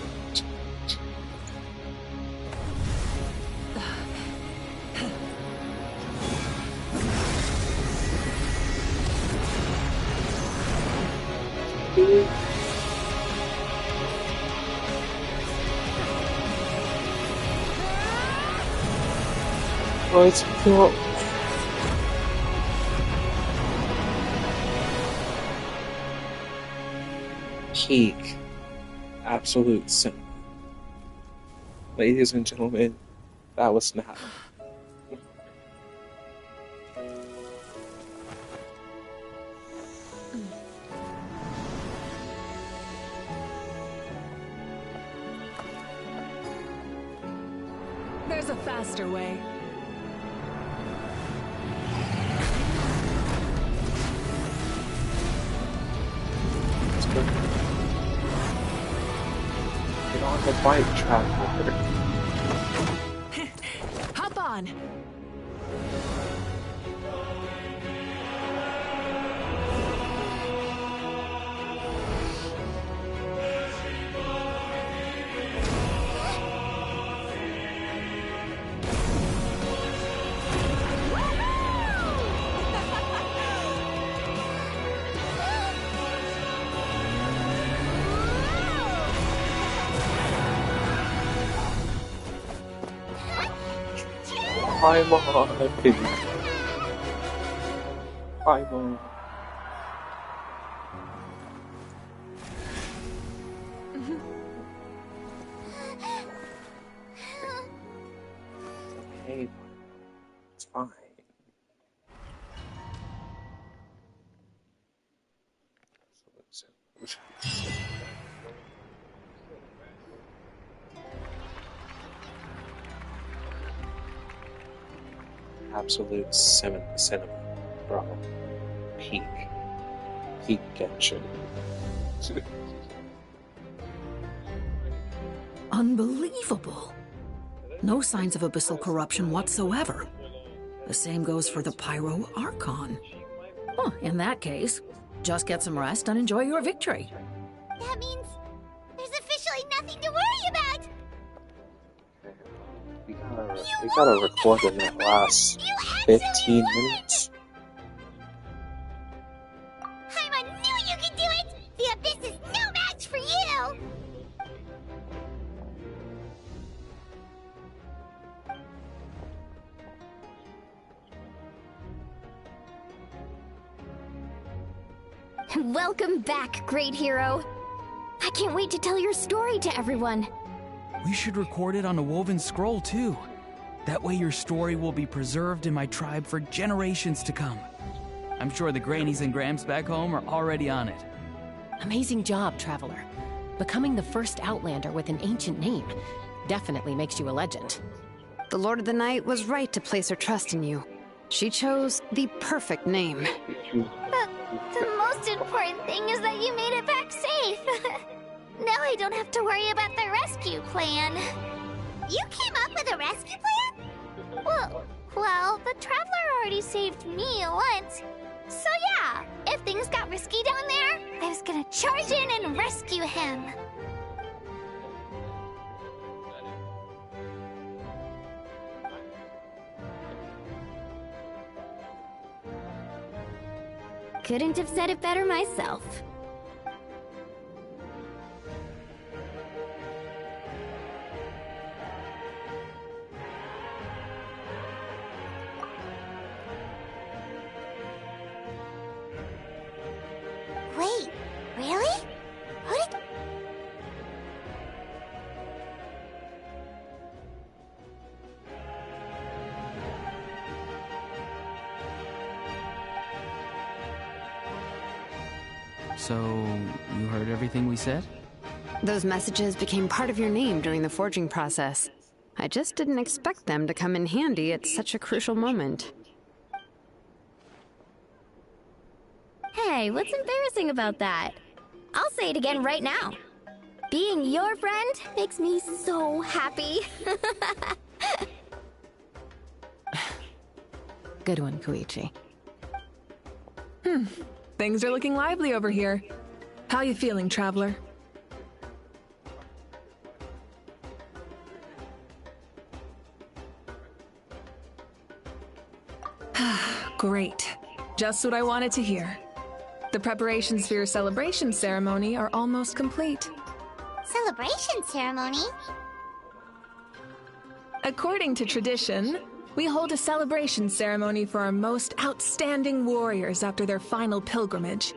[SPEAKER 1] Oh, it's cool. Peak. Absolute cinema. Ladies and gentlemen, that was not.
[SPEAKER 4] There's a faster way.
[SPEAKER 1] Get on the bike track.
[SPEAKER 4] Hop on!
[SPEAKER 1] I'm on. I'm on. Hey, it's fine. Absolute cinema, bro. Peak Genshin.
[SPEAKER 3] Unbelievable. No signs of abyssal corruption whatsoever. The same goes for the Pyro Archon. Well, in that case, just get some rest and enjoy your victory.
[SPEAKER 2] That means there's officially nothing to worry about.
[SPEAKER 1] We gotta record in that last 15 minutes.
[SPEAKER 2] Paimon knew you could do it! The Abyss is no match for you!
[SPEAKER 14] Welcome back, great hero. I can't wait to tell your story to everyone.
[SPEAKER 15] We should record it on a woven scroll, too. That way your story will be preserved in my tribe for generations to come. I'm sure the Grannies and Grams back home are already on it.
[SPEAKER 5] Amazing job, Traveler. Becoming the first Outlander with an ancient name definitely makes you a legend.
[SPEAKER 9] The Lord of the Night was right to place her trust in you. She chose the perfect name.
[SPEAKER 6] The most important thing is that you made it back safe. Now I don't have to worry about the rescue plan.
[SPEAKER 2] You came up with a rescue plan?
[SPEAKER 6] Well, the Traveler already saved me once. So yeah, if things got risky down there, I was gonna charge in and rescue him.
[SPEAKER 14] Couldn't have said it better myself.
[SPEAKER 2] Wait, really? Who did...
[SPEAKER 15] So, you heard everything we said?
[SPEAKER 9] Those messages became part of your name during the forging process. I just didn't expect them to come in handy at such a crucial moment.
[SPEAKER 14] Hey, what's embarrassing about that? I'll say it again right now. Being your friend makes me so happy.
[SPEAKER 5] Good one, Koichi.
[SPEAKER 4] Things are looking lively over here. How you feeling, Traveler? Great. Just what I wanted to hear. The preparations for your celebration ceremony are almost complete.
[SPEAKER 2] Celebration ceremony?
[SPEAKER 4] According to tradition, we hold a celebration ceremony for our most outstanding warriors after their final pilgrimage.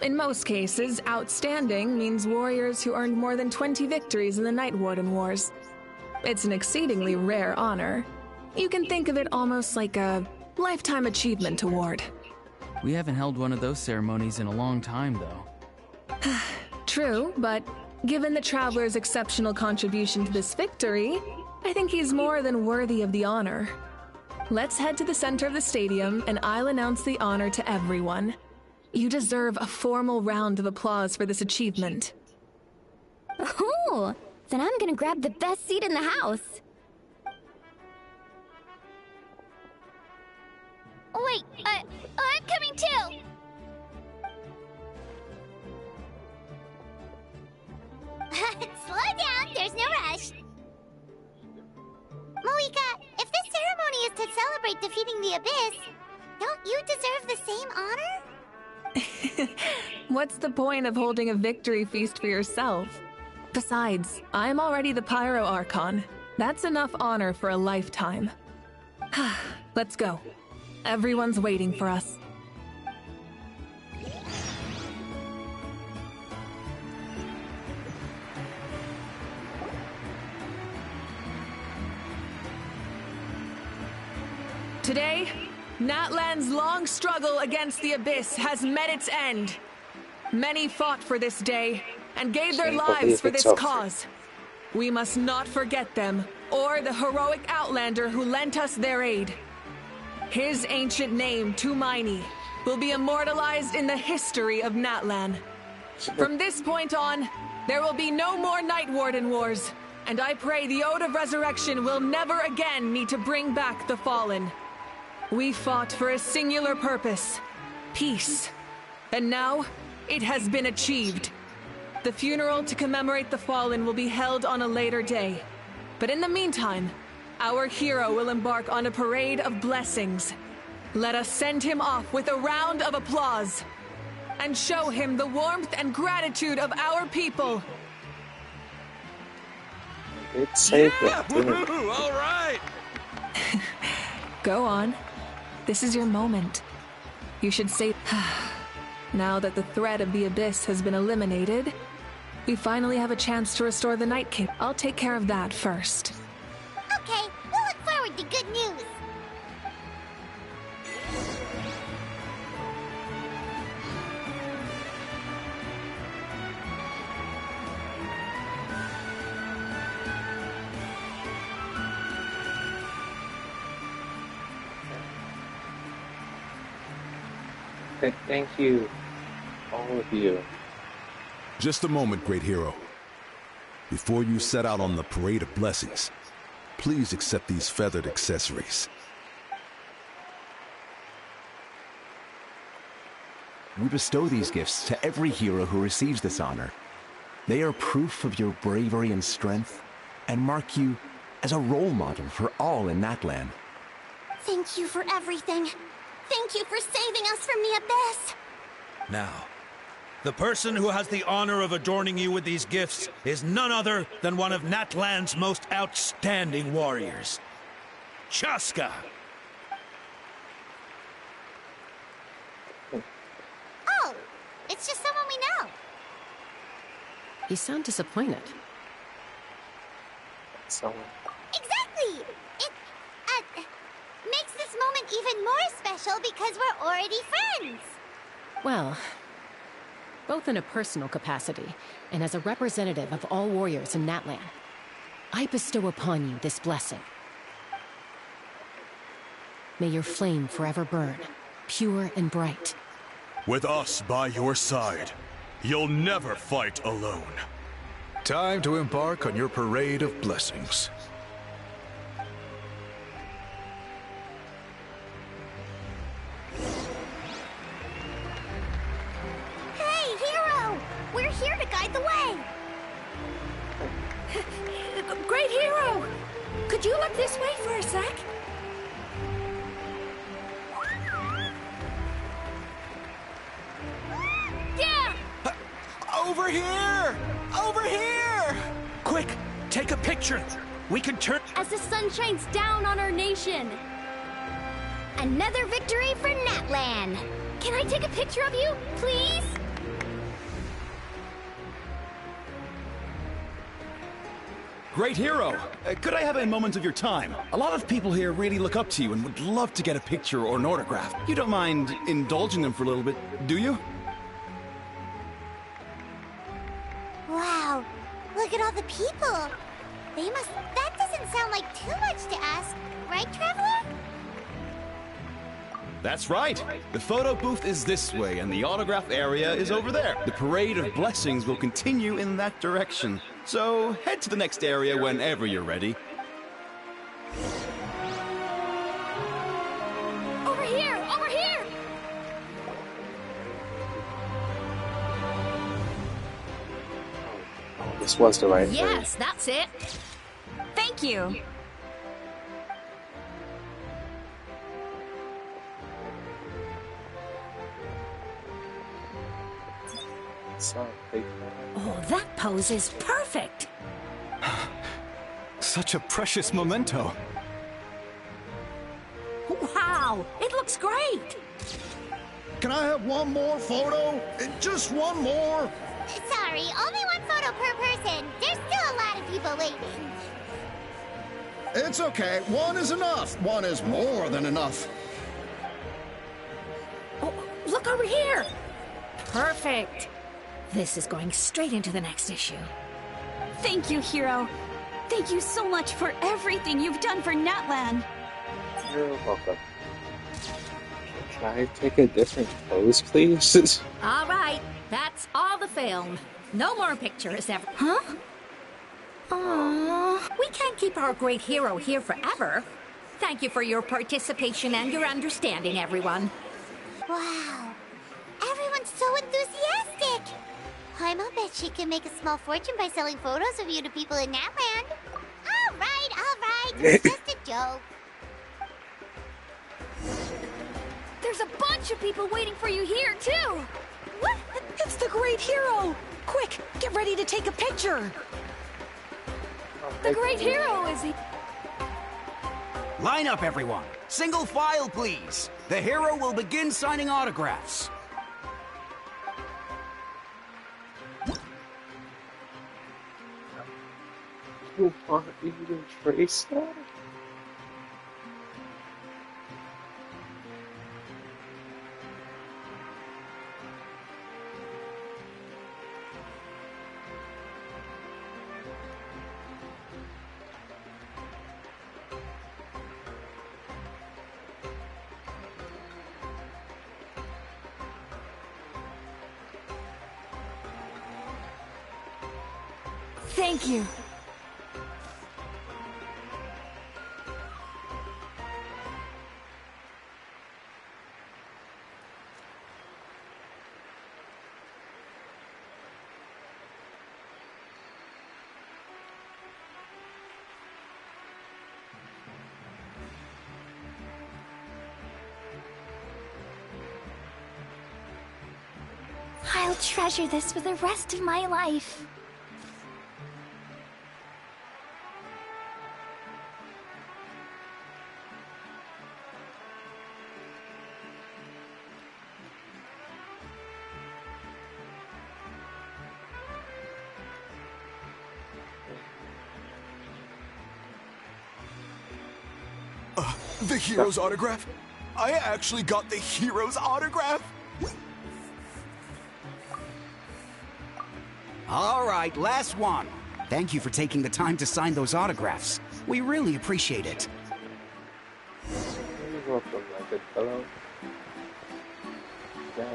[SPEAKER 4] In most cases, outstanding means warriors who earned more than 20 victories in the Night Warden Wars. It's an exceedingly rare honor. You can think of it almost like a lifetime achievement award.
[SPEAKER 15] We haven't held one of those ceremonies in a long time, though.
[SPEAKER 4] True, but given the Traveler's exceptional contribution to this victory, I think he's more than worthy of the honor. Let's head to the center of the stadium, and I'll announce the honor to everyone. You deserve a formal round of applause for this achievement.
[SPEAKER 14] Oh, then I'm gonna grab the best seat in the house.
[SPEAKER 6] Wait, I'm coming too!
[SPEAKER 2] Slow down, there's no rush. Moika, if this ceremony is to celebrate defeating the Abyss, don't you deserve the same honor?
[SPEAKER 4] What's the point of holding a victory feast for yourself? Besides, I'm already the Pyro Archon. That's enough honor for a lifetime. Let's go. Everyone's waiting for us. Today, Natlan's long struggle against the Abyss has met its end. Many fought for this day and gave their lives for this cause. We must not forget them, or the heroic Outlander who lent us their aid. His ancient name, Tumaini, will be immortalized in the history of Natlan. From this point on, there will be no more Night Warden wars, and I pray the Ode of Resurrection will never again need to bring back the Fallen. We fought for a singular purpose, peace. And now, it has been achieved. The funeral to commemorate the Fallen will be held on a later day. But in the meantime, our hero will embark on a parade of blessings. Let us send him off with a round of applause and show him the warmth and gratitude of our people.
[SPEAKER 1] It's safe.
[SPEAKER 12] All right.
[SPEAKER 4] Go on. This is your moment. You should say, now that the threat of the Abyss has been eliminated, we finally have a chance to restore the Night King. I'll take care of that first.
[SPEAKER 2] Okay, we'll look forward to good news.
[SPEAKER 1] Thank you, all of you.
[SPEAKER 17] Just a moment, great hero. Before you set out on the parade of blessings, please accept these feathered accessories.
[SPEAKER 18] We bestow these gifts to every hero who receives this honor. They are proof of your bravery and strength, and mark you as a role model for all in Natlan.
[SPEAKER 2] Thank you for everything. Thank you for saving us from the Abyss.
[SPEAKER 23] Now, the person who has the honor of adorning you with these gifts is none other than one of Natlan's most outstanding warriors, Chaska.
[SPEAKER 2] Oh, it's just someone we know.
[SPEAKER 5] You sound disappointed.
[SPEAKER 1] Someone.
[SPEAKER 2] Exactly! It, makes this moment even more special because we're already friends.
[SPEAKER 5] Well, both in a personal capacity and as a representative of all warriors in Natlan, I bestow upon you this blessing. May your flame forever burn, pure and bright.
[SPEAKER 24] With us by your side, you'll never fight alone. Time to embark on your parade of blessings.
[SPEAKER 2] Hey, hero! We're here to guide the way!
[SPEAKER 22] Great hero! Could you look this way for a sec?
[SPEAKER 2] Yeah!
[SPEAKER 23] Over here! Over here! Quick, take a picture. We can turn...
[SPEAKER 14] As the sun shines down on our nation. Another victory for Natlan. Can I take a picture of you, please?
[SPEAKER 25] Great hero! Could I have a moment of your time? A lot of people here really look up to you and would love to get a picture or an autograph. You don't mind indulging them for a little bit, do you?
[SPEAKER 2] Wow, look at all the people. They must... That doesn't sound like too much to ask, right, Traveler?
[SPEAKER 25] That's right. The photo booth is this way, and the autograph area is over there. The parade of blessings will continue in that direction. So head to the next area whenever you're ready.
[SPEAKER 14] Over here! Over here!
[SPEAKER 1] This was the right
[SPEAKER 14] Yes, that's it.
[SPEAKER 4] Thank you.
[SPEAKER 22] Oh, that pose is perfect.
[SPEAKER 25] Such a precious memento.
[SPEAKER 22] Wow, it looks great.
[SPEAKER 23] Can I have one more photo? Just one more?
[SPEAKER 2] Sorry, only one photo per person. There's still a lot of people waiting.
[SPEAKER 7] It's okay. One is enough. One is more than enough.
[SPEAKER 3] Oh, look over here! Perfect. This is going straight into the next issue.
[SPEAKER 10] Thank you, Hero. Thank you so much for everything you've done for Natlan.
[SPEAKER 1] You're welcome. Can I take a different pose, please?
[SPEAKER 3] All right, that's all the film. No more pictures ever. Huh? Aww, we can't keep our great hero here forever. Thank you for your participation and your understanding, everyone.
[SPEAKER 2] Wow. Everyone's so enthusiastic. I'll bet she can make a small fortune by selling photos of you to people in Natland. All right. It's just a joke.
[SPEAKER 10] There's a bunch of people waiting for you here, too. What? It's the great hero. Quick, get ready to take a picture. The great hero, is he?
[SPEAKER 11] Line up, everyone. Single file, please. The hero will begin signing autographs.
[SPEAKER 1] You want me to trace that?
[SPEAKER 10] Thank you. I'll treasure this for the rest of my life.
[SPEAKER 24] The hero's autograph? I actually got the hero's autograph?
[SPEAKER 11] All right, last one. Thank you for taking the time to sign those autographs. We really appreciate it.
[SPEAKER 1] You're welcome, my good fellow. No.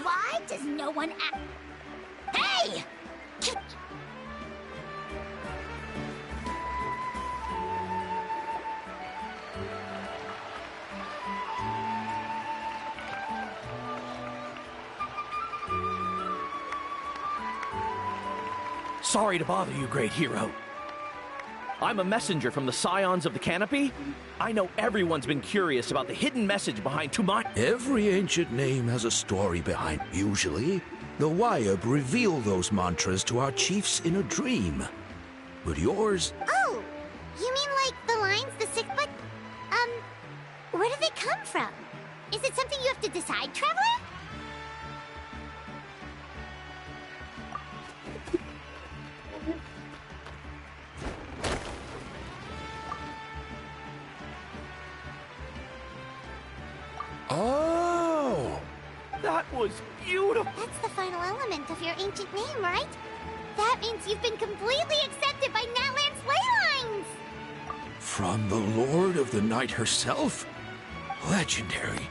[SPEAKER 2] Why does no one act? Hey!
[SPEAKER 16] Sorry to bother you, great hero. I'm a messenger from the Scions of the Canopy. I know everyone's been curious about the hidden message behind Tumai.
[SPEAKER 23] Every ancient name has a story behind. Usually, the Wyab reveal those mantras to our chiefs in a dream. But yours...
[SPEAKER 2] Oh, you mean like the lines, the six, but, where do they come from? Is it something you have to decide, Traveler?
[SPEAKER 16] Oh! That was beautiful!
[SPEAKER 2] That's the final element of your ancient name, right? That means you've been completely accepted by Natland's ley lines!
[SPEAKER 23] From the Lord of the Night herself? Legendary.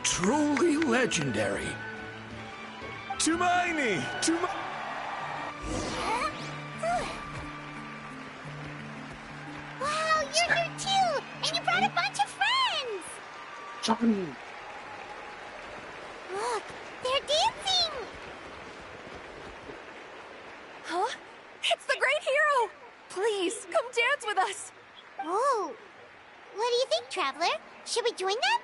[SPEAKER 23] Truly legendary.
[SPEAKER 24] Tumaini!
[SPEAKER 2] Wow, you're here too! And you brought a bunch of friends!
[SPEAKER 1] Johnny!
[SPEAKER 2] Look, they're dancing!
[SPEAKER 10] Huh? It's the great hero! Please, come dance with us!
[SPEAKER 2] Whoa! What do you think, Traveler? Should we join them?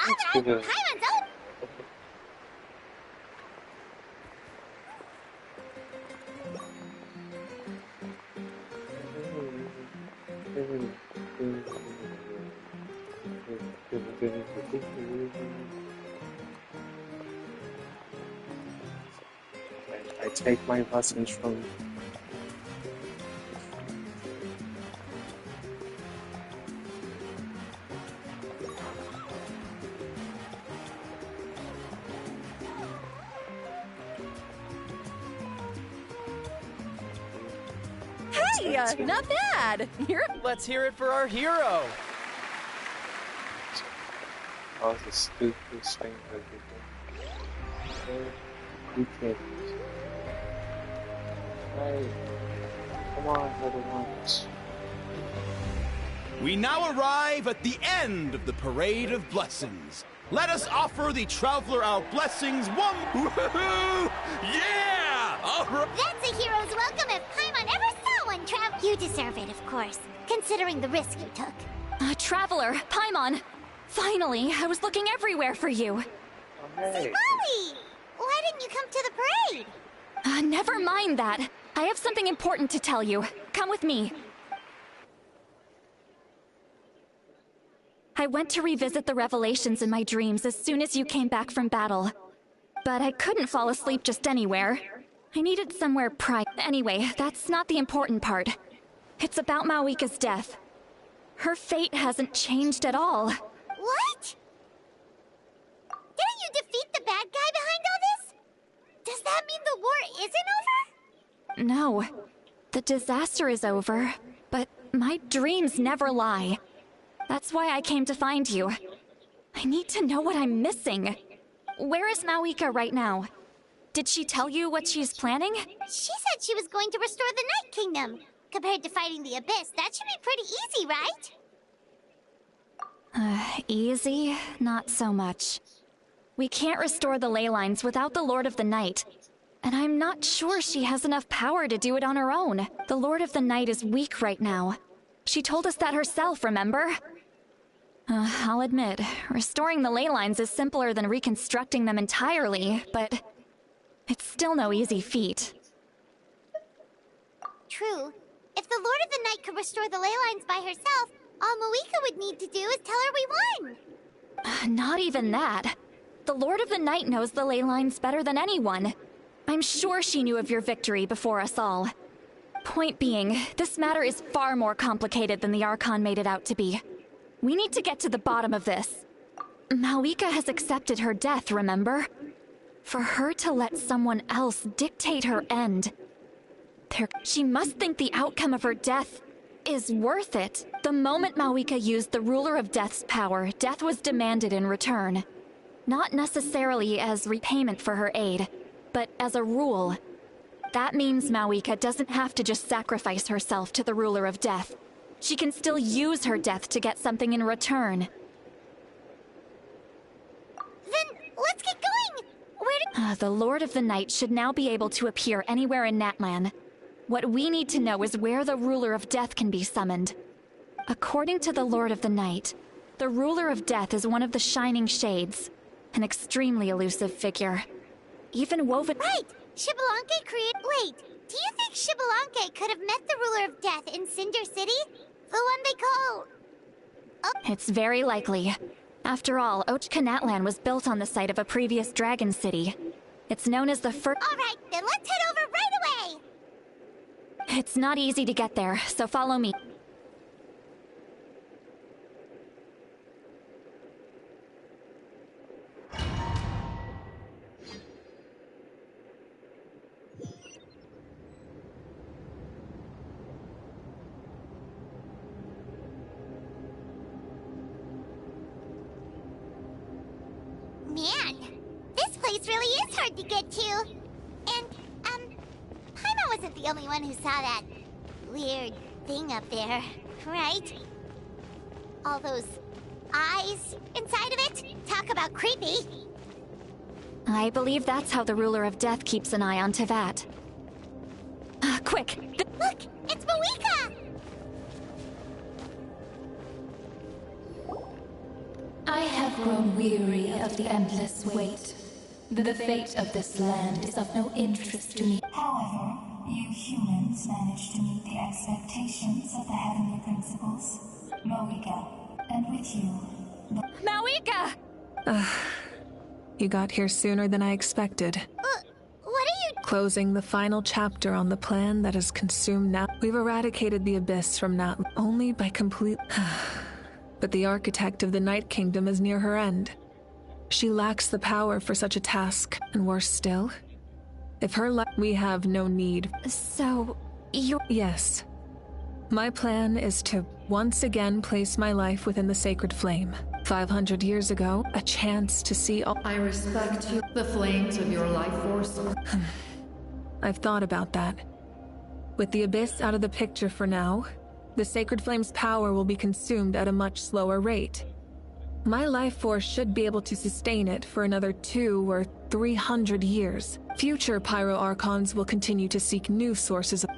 [SPEAKER 1] Let's give it a-
[SPEAKER 2] Paimon's out!
[SPEAKER 1] I take my lessons from.
[SPEAKER 8] Hey, not bad. Let's hear it for our hero.
[SPEAKER 1] Oh, the stupidest thing that you do. You can't. Hey, come on, little ones.
[SPEAKER 25] We now arrive at the end of the Parade of Blessings. Let us offer the traveler our blessings one. Woohoo! Yeah! All right.
[SPEAKER 2] That's a hero's welcome if Paimon ever saw one, Trav. You deserve it, of course, considering the risk you took.
[SPEAKER 10] Traveler, Paimon. Finally, I was looking everywhere for you.
[SPEAKER 1] Hey.
[SPEAKER 2] Molly! Why didn't you come to the parade?
[SPEAKER 10] Never mind that. I have something important to tell you. Come with me. I went to revisit the revelations in my dreams as soon as you came back from battle. But I couldn't fall asleep just anywhere. I needed somewhere private. Anyway, that's not the important part. It's about Mawika's death. Her fate hasn't changed at all.
[SPEAKER 2] What? Didn't you defeat the bad guy behind all this? Does that mean the war isn't over?
[SPEAKER 10] No. The disaster is over, but my dreams never lie. That's why I came to find you. I need to know what I'm missing. Where is Mawika right now? Did she tell you what she's planning?
[SPEAKER 2] She said she was going to restore the Night Kingdom. Compared to fighting the Abyss, that should be pretty easy, right?
[SPEAKER 10] Easy? Not so much. We can't restore the ley lines without the Lord of the Night. And I'm not sure she has enough power to do it on her own. The Lord of the Night is weak right now. She told us that herself, remember? I'll admit, restoring the ley lines is simpler than reconstructing them entirely, but it's still no easy feat.
[SPEAKER 2] True. If the Lord of the Night could restore the ley lines by herself, all Mawika would need to do is tell her we won.
[SPEAKER 10] Not even that. The Lord of the Night knows the ley lines better than anyone. I'm sure she knew of your victory before us all. Point being, this matter is far more complicated than the Archon made it out to be. We need to get to the bottom of this. Mawika has accepted her death, remember? For her to let someone else dictate her end, she must think the outcome of her death is worth it. The moment Mawika used the Ruler of Death's power, death was demanded in return. Not necessarily as repayment for her aid, but as a rule. That means Mawika doesn't have to just sacrifice herself to the Ruler of Death. She can still use her death to get something in return.
[SPEAKER 2] Then let's get going!
[SPEAKER 10] The Lord of the Night should now be able to appear anywhere in Natlan. What we need to know is where the Ruler of Death can be summoned. According to the Lord of the Night, the Ruler of Death is one of the Shining Shades, an extremely elusive figure. Even woven—
[SPEAKER 2] Right! Shibalanke created— Wait, do you think Shibalanke could have met the Ruler of Death in Cinder City? The one they call—
[SPEAKER 10] It's very likely. After all, Ochka Natlan was built on the site of a previous dragon city. It's known as the first—
[SPEAKER 2] Alright, then let's head over right away!
[SPEAKER 10] It's not easy to get there, so follow me.
[SPEAKER 2] Man, this place really is hard to get to. And, Paimon wasn't the only one who saw that weird thing up there, right? All those eyes inside of it? Talk about creepy.
[SPEAKER 10] I believe that's how the Ruler of Death keeps an eye on Tevat. Quick!
[SPEAKER 2] Look! It's Mawika!
[SPEAKER 22] I have grown weary of the endless wait. The fate of this land is of no interest to me.
[SPEAKER 13] However, you humans managed to meet the expectations of the heavenly principles. Mawika, and with you,
[SPEAKER 10] Mawika!
[SPEAKER 4] You got here sooner than I expected.
[SPEAKER 2] What are you—
[SPEAKER 4] Closing the final chapter on the plan that has consumed Nat. We've eradicated the Abyss from Nat only by complete... But the architect of the Night Kingdom is near her end. She lacks the power for such a task, and worse still, if her we have no need.
[SPEAKER 10] So, you...
[SPEAKER 4] Yes. My plan is to once again place my life within the sacred flame. 500 years ago, a chance to see all...
[SPEAKER 22] I respect you. The flames of your life force.
[SPEAKER 4] I've thought about that. With the Abyss out of the picture for now, the sacred flame's power will be consumed at a much slower rate. My life force should be able to sustain it for another 200 or 300 years. Future Pyro Archons will continue to seek new sources of...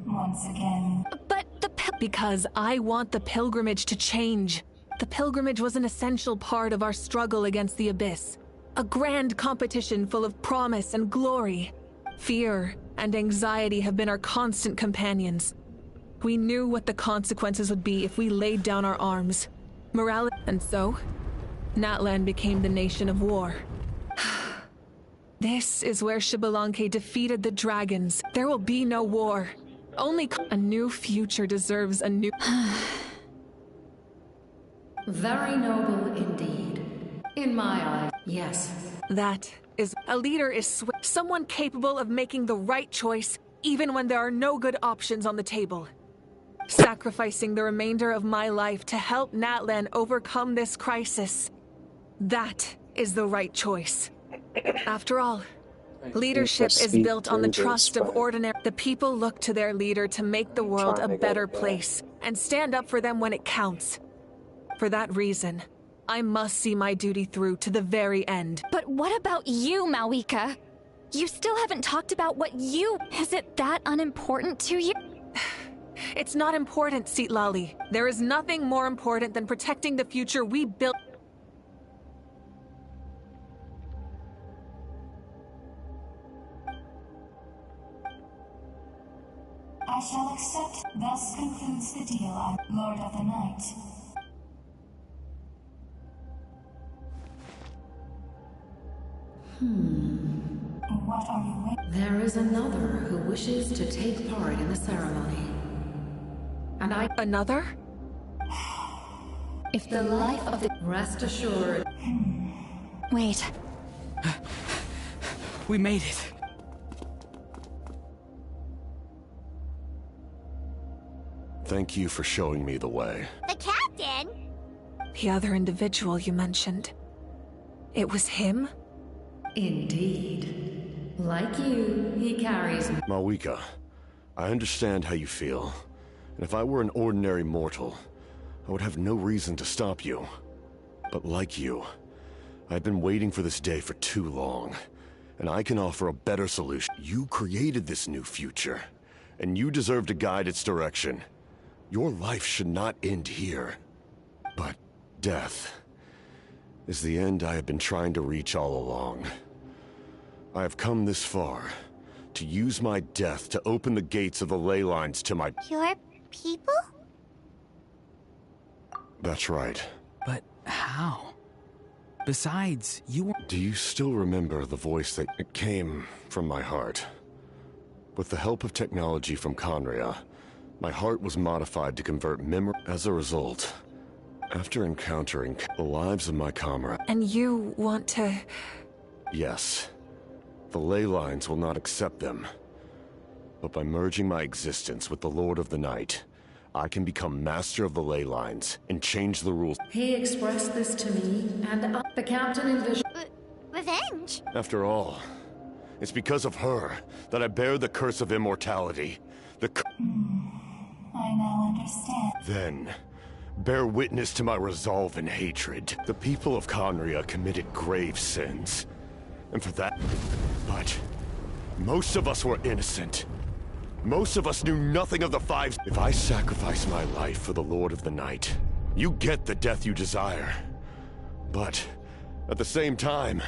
[SPEAKER 13] Once again.
[SPEAKER 4] But the because I want the pilgrimage to change. The pilgrimage was an essential part of our struggle against the Abyss. A grand competition full of promise and glory. Fear and anxiety have been our constant companions. We knew what the consequences would be if we laid down our arms. Morality. And so, Natlan became the nation of war. This is where Xbalanque defeated the dragons. There will be no war. Only a new future deserves a new...
[SPEAKER 22] Very noble indeed. In my eyes, yes.
[SPEAKER 4] That is... A leader is someone capable of making the right choice, even when there are no good options on the table. Sacrificing the remainder of my life to help Natlan overcome this crisis. That is the right choice. After all, leadership is built on the trust of ordinary... The people look to their leader to make the world a better place, and stand up for them when it counts. For that reason, I must see my duty through to the very end.
[SPEAKER 10] But what about you, Malika? You still haven't talked about what you... Is it that unimportant to you?
[SPEAKER 4] It's not important, Citlali. There is nothing more important than protecting the future we built.
[SPEAKER 13] I shall accept. Thus concludes the deal, Lord of the Night. What are you waiting?
[SPEAKER 22] There is another who wishes to take part in the ceremony. And I...
[SPEAKER 4] Another?
[SPEAKER 22] If the life of the... Rest assured.
[SPEAKER 10] Wait.
[SPEAKER 8] We made it.
[SPEAKER 17] Thank you for showing me the way.
[SPEAKER 2] The captain?
[SPEAKER 4] The other individual you mentioned. It was him?
[SPEAKER 22] Indeed. Like you, he carries...
[SPEAKER 17] Malika, I understand how you feel. And if I were an ordinary mortal, I would have no reason to stop you. But like you, I've been waiting for this day for too long. And I can offer a better solution. You created this new future, and you deserve to guide its direction. Your life should not end here. But death is the end I have been trying to reach all along. I have come this far to use my death to open the gates of the ley lines to my...
[SPEAKER 2] Your people?
[SPEAKER 17] That's right.
[SPEAKER 8] But how? Besides, you were...
[SPEAKER 17] Do you still remember the voice that came from my heart? With the help of technology from Conria, my heart was modified to convert memory. As a result, after encountering the lives of my comrades...
[SPEAKER 4] And you want to...
[SPEAKER 17] Yes. The ley lines will not accept them. But by merging my existence with the Lord of the Night, I can become master of the ley lines and change the rules.
[SPEAKER 22] He expressed this to me, and the captain envisioned...
[SPEAKER 2] Revenge?
[SPEAKER 17] After all, it's because of her that I bear the curse of immortality.
[SPEAKER 13] I now understand.
[SPEAKER 17] Then, bear witness to my resolve and hatred. The people of Conria committed grave sins. And for that... But most of us were innocent. Most of us knew nothing of the five... If I sacrifice my life for the Lord of the Night, you get the death you desire. But, at the same time,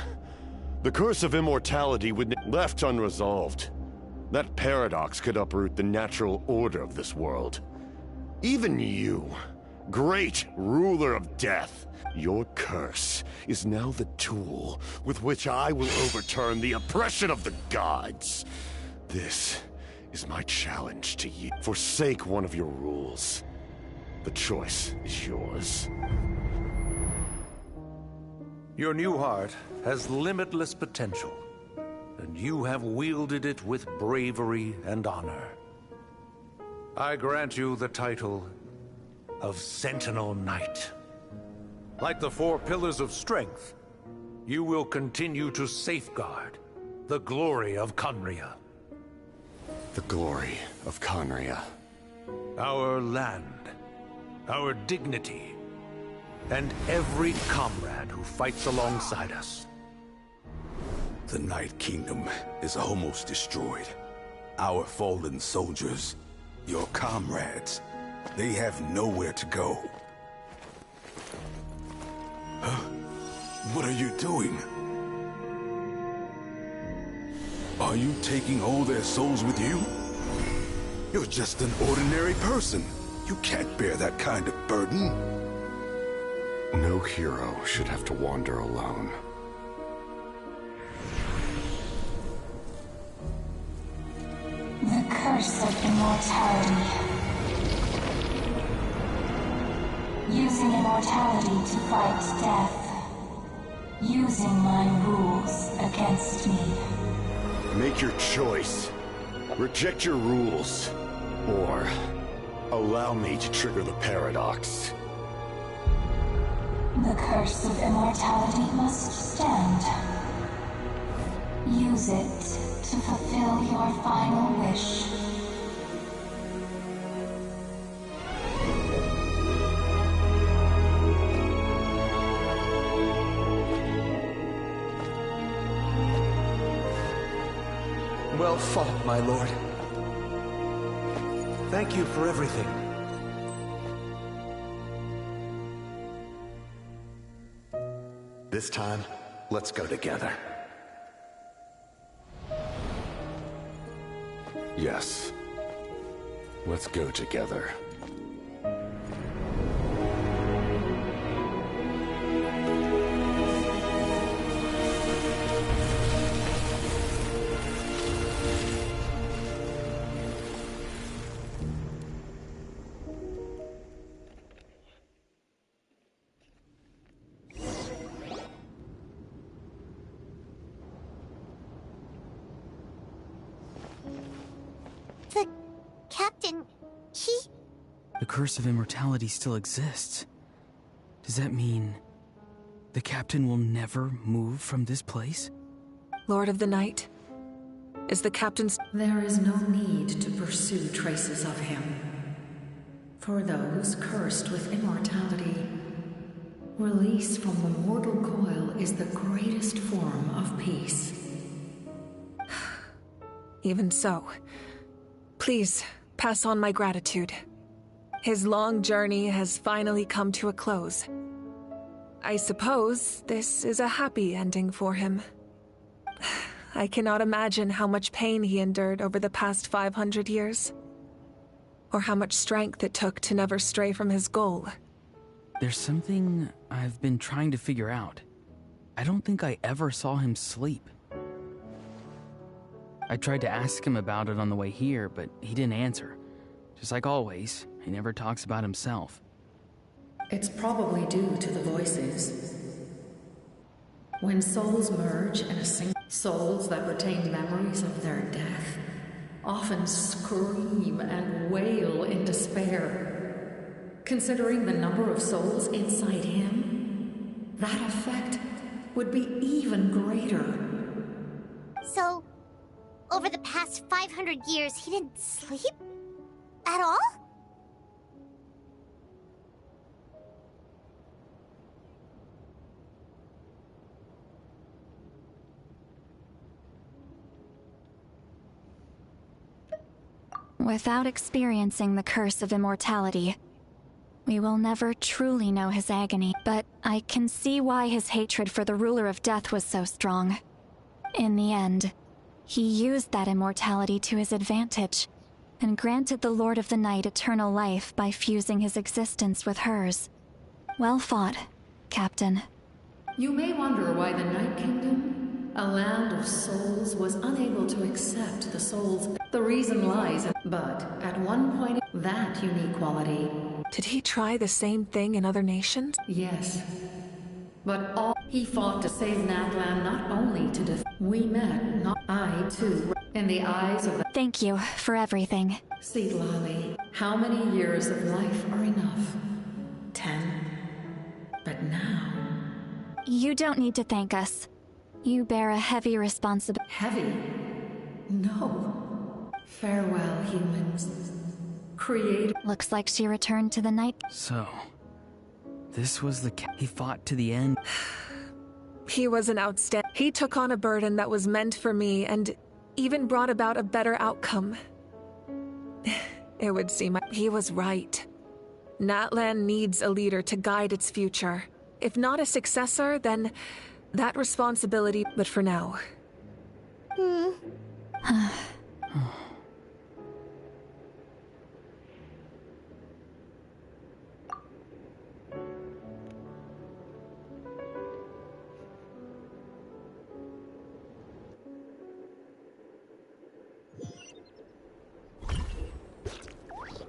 [SPEAKER 17] the curse of immortality would left unresolved. That paradox could uproot the natural order of this world. Even you, Great ruler of death, your curse is now the tool with which I will overturn the oppression of the gods. This is my challenge to you. Forsake one of your rules. The choice is yours.
[SPEAKER 9] Your new heart has limitless potential, and you have wielded it with bravery and honor. I grant you the title of Sentinel Knight. Like the 4 pillars of strength, you will continue to safeguard the glory of Conria.
[SPEAKER 17] The glory of Conria.
[SPEAKER 9] Our land, our dignity, and every comrade who fights alongside us.
[SPEAKER 15] The Night Kingdom is almost destroyed. Our fallen soldiers, your comrades, they have nowhere to go. Huh? What are you doing? Are you taking all their souls with you? You're just an ordinary person. You can't bear that kind of burden.
[SPEAKER 17] No hero should have to wander alone.
[SPEAKER 13] The curse of immortality. Using immortality to fight death. Using my rules against me.
[SPEAKER 17] Make your choice. Reject your rules. Or allow me to trigger the paradox.
[SPEAKER 13] The curse of immortality must stand. Use it to fulfill your final wish.
[SPEAKER 9] Well fought, my lord. Thank you for everything.
[SPEAKER 18] This time, let's go together.
[SPEAKER 17] Yes. Let's go together.
[SPEAKER 19] The curse of immortality still exists. Does that mean the captain will never move from this place?
[SPEAKER 4] Lord of the Night, is the captain's...
[SPEAKER 22] There is no need to pursue traces of him. For those cursed with immortality, release from the mortal coil is the greatest form of peace.
[SPEAKER 4] Even so, please pass on my gratitude. His long journey has finally come to a close. I suppose this is a happy ending for him. I cannot imagine how much pain he endured over the past 500 years. Or how much strength it took to never stray from his goal.
[SPEAKER 19] There's something I've been trying to figure out. I don't think I ever saw him sleep. I tried to ask him about it on the way here, but he didn't answer. Just like always, he never talks about himself.
[SPEAKER 22] It's probably due to the voices. When souls merge in a single... Souls that retain memories of their death often scream and wail in despair. Considering the number of souls inside him, that effect would be even greater.
[SPEAKER 2] So, over the past 500 years, he didn't sleep? At all?
[SPEAKER 20] Without experiencing the curse of immortality, we will never truly know his agony, but I can see why his hatred for the ruler of death was so strong. In the end, he used that immortality to his advantage, and granted the Lord of the Night eternal life by fusing his existence with hers. Well fought, Captain.
[SPEAKER 22] You may wonder why the Night Kingdom, a land of souls, was unable to accept the souls. The reason lies in, but at one point, that unique quality.
[SPEAKER 4] Did he try the same thing in other nations?
[SPEAKER 22] Yes. But all he fought to save Natlan not only to we met, not I too, in the eyes of the
[SPEAKER 20] Thank you for everything.
[SPEAKER 22] Lali, how many years of life are enough? 10. But now...
[SPEAKER 20] You don't need to thank us. You bear a heavy responsibility.
[SPEAKER 22] Heavy? No. Farewell, humans. Create.
[SPEAKER 20] Looks like she returned to the night.
[SPEAKER 19] So, this was the he fought to the end.
[SPEAKER 4] He was an outstanding. He took on a burden that was meant for me and even brought about a better outcome. It would seem he was right. Natlan needs a leader to guide its future. If not a successor, then that responsibility, but for now.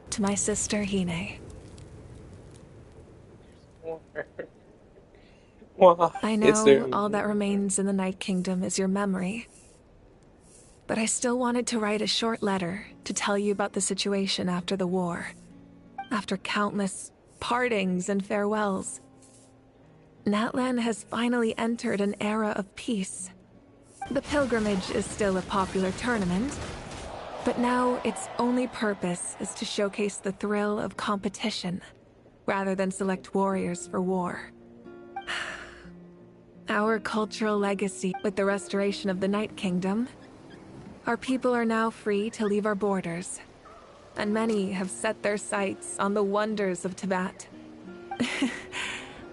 [SPEAKER 4] To my sister, Hine. I know all that remains in the Night Kingdom is your memory. But I still wanted to write a short letter to tell you about the situation after the war. After countless partings and farewells. Natlan has finally entered an era of peace. The pilgrimage is still a popular tournament, but now its only purpose is to showcase the thrill of competition, rather than select warriors for war. Our cultural legacy with the restoration of the Night Kingdom, our people are now free to leave our borders, and many have set their sights on the wonders of Tibet.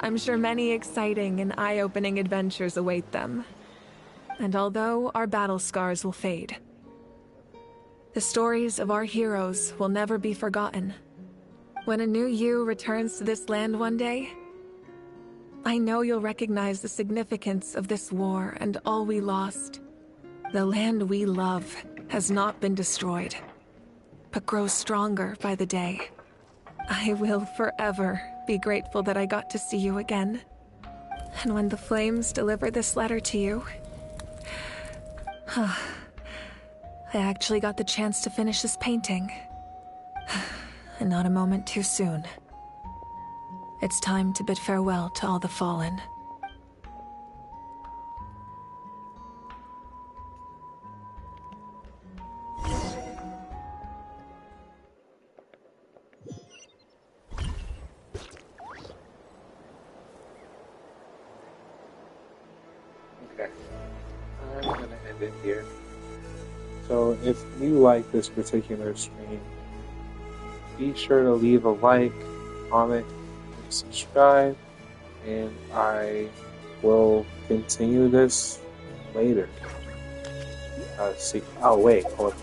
[SPEAKER 4] I'm sure many exciting and eye-opening adventures await them. And although our battle scars will fade, the stories of our heroes will never be forgotten. When a new you returns to this land one day, I know you'll recognize the significance of this war and all we lost. The land we love has not been destroyed, but grows stronger by the day. I will forever be grateful that I got to see you again. And when the flames deliver this letter to you, I actually got the chance to finish this painting. And not a moment too soon. It's time to bid farewell to all the fallen.
[SPEAKER 1] Okay. I'm gonna end it here. So if you like this particular stream, be sure to leave a like, comment, and subscribe, and I will continue this later. See. Oh wait, hold on.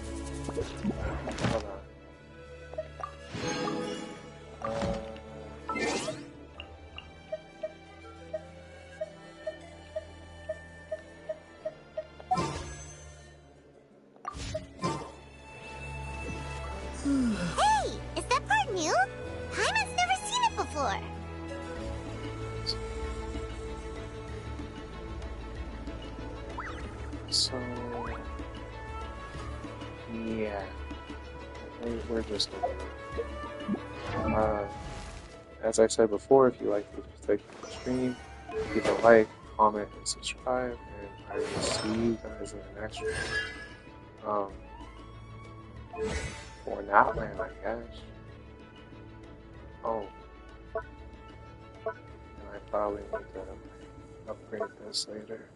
[SPEAKER 2] Hey! Is that part new? Paimon's never seen it before.
[SPEAKER 1] So, yeah, we're just as I said before, if you like this particular stream, leave a like, comment, and subscribe, and I will see you guys in the next one. Or not land, I guess. Oh. And I probably need to upgrade this later.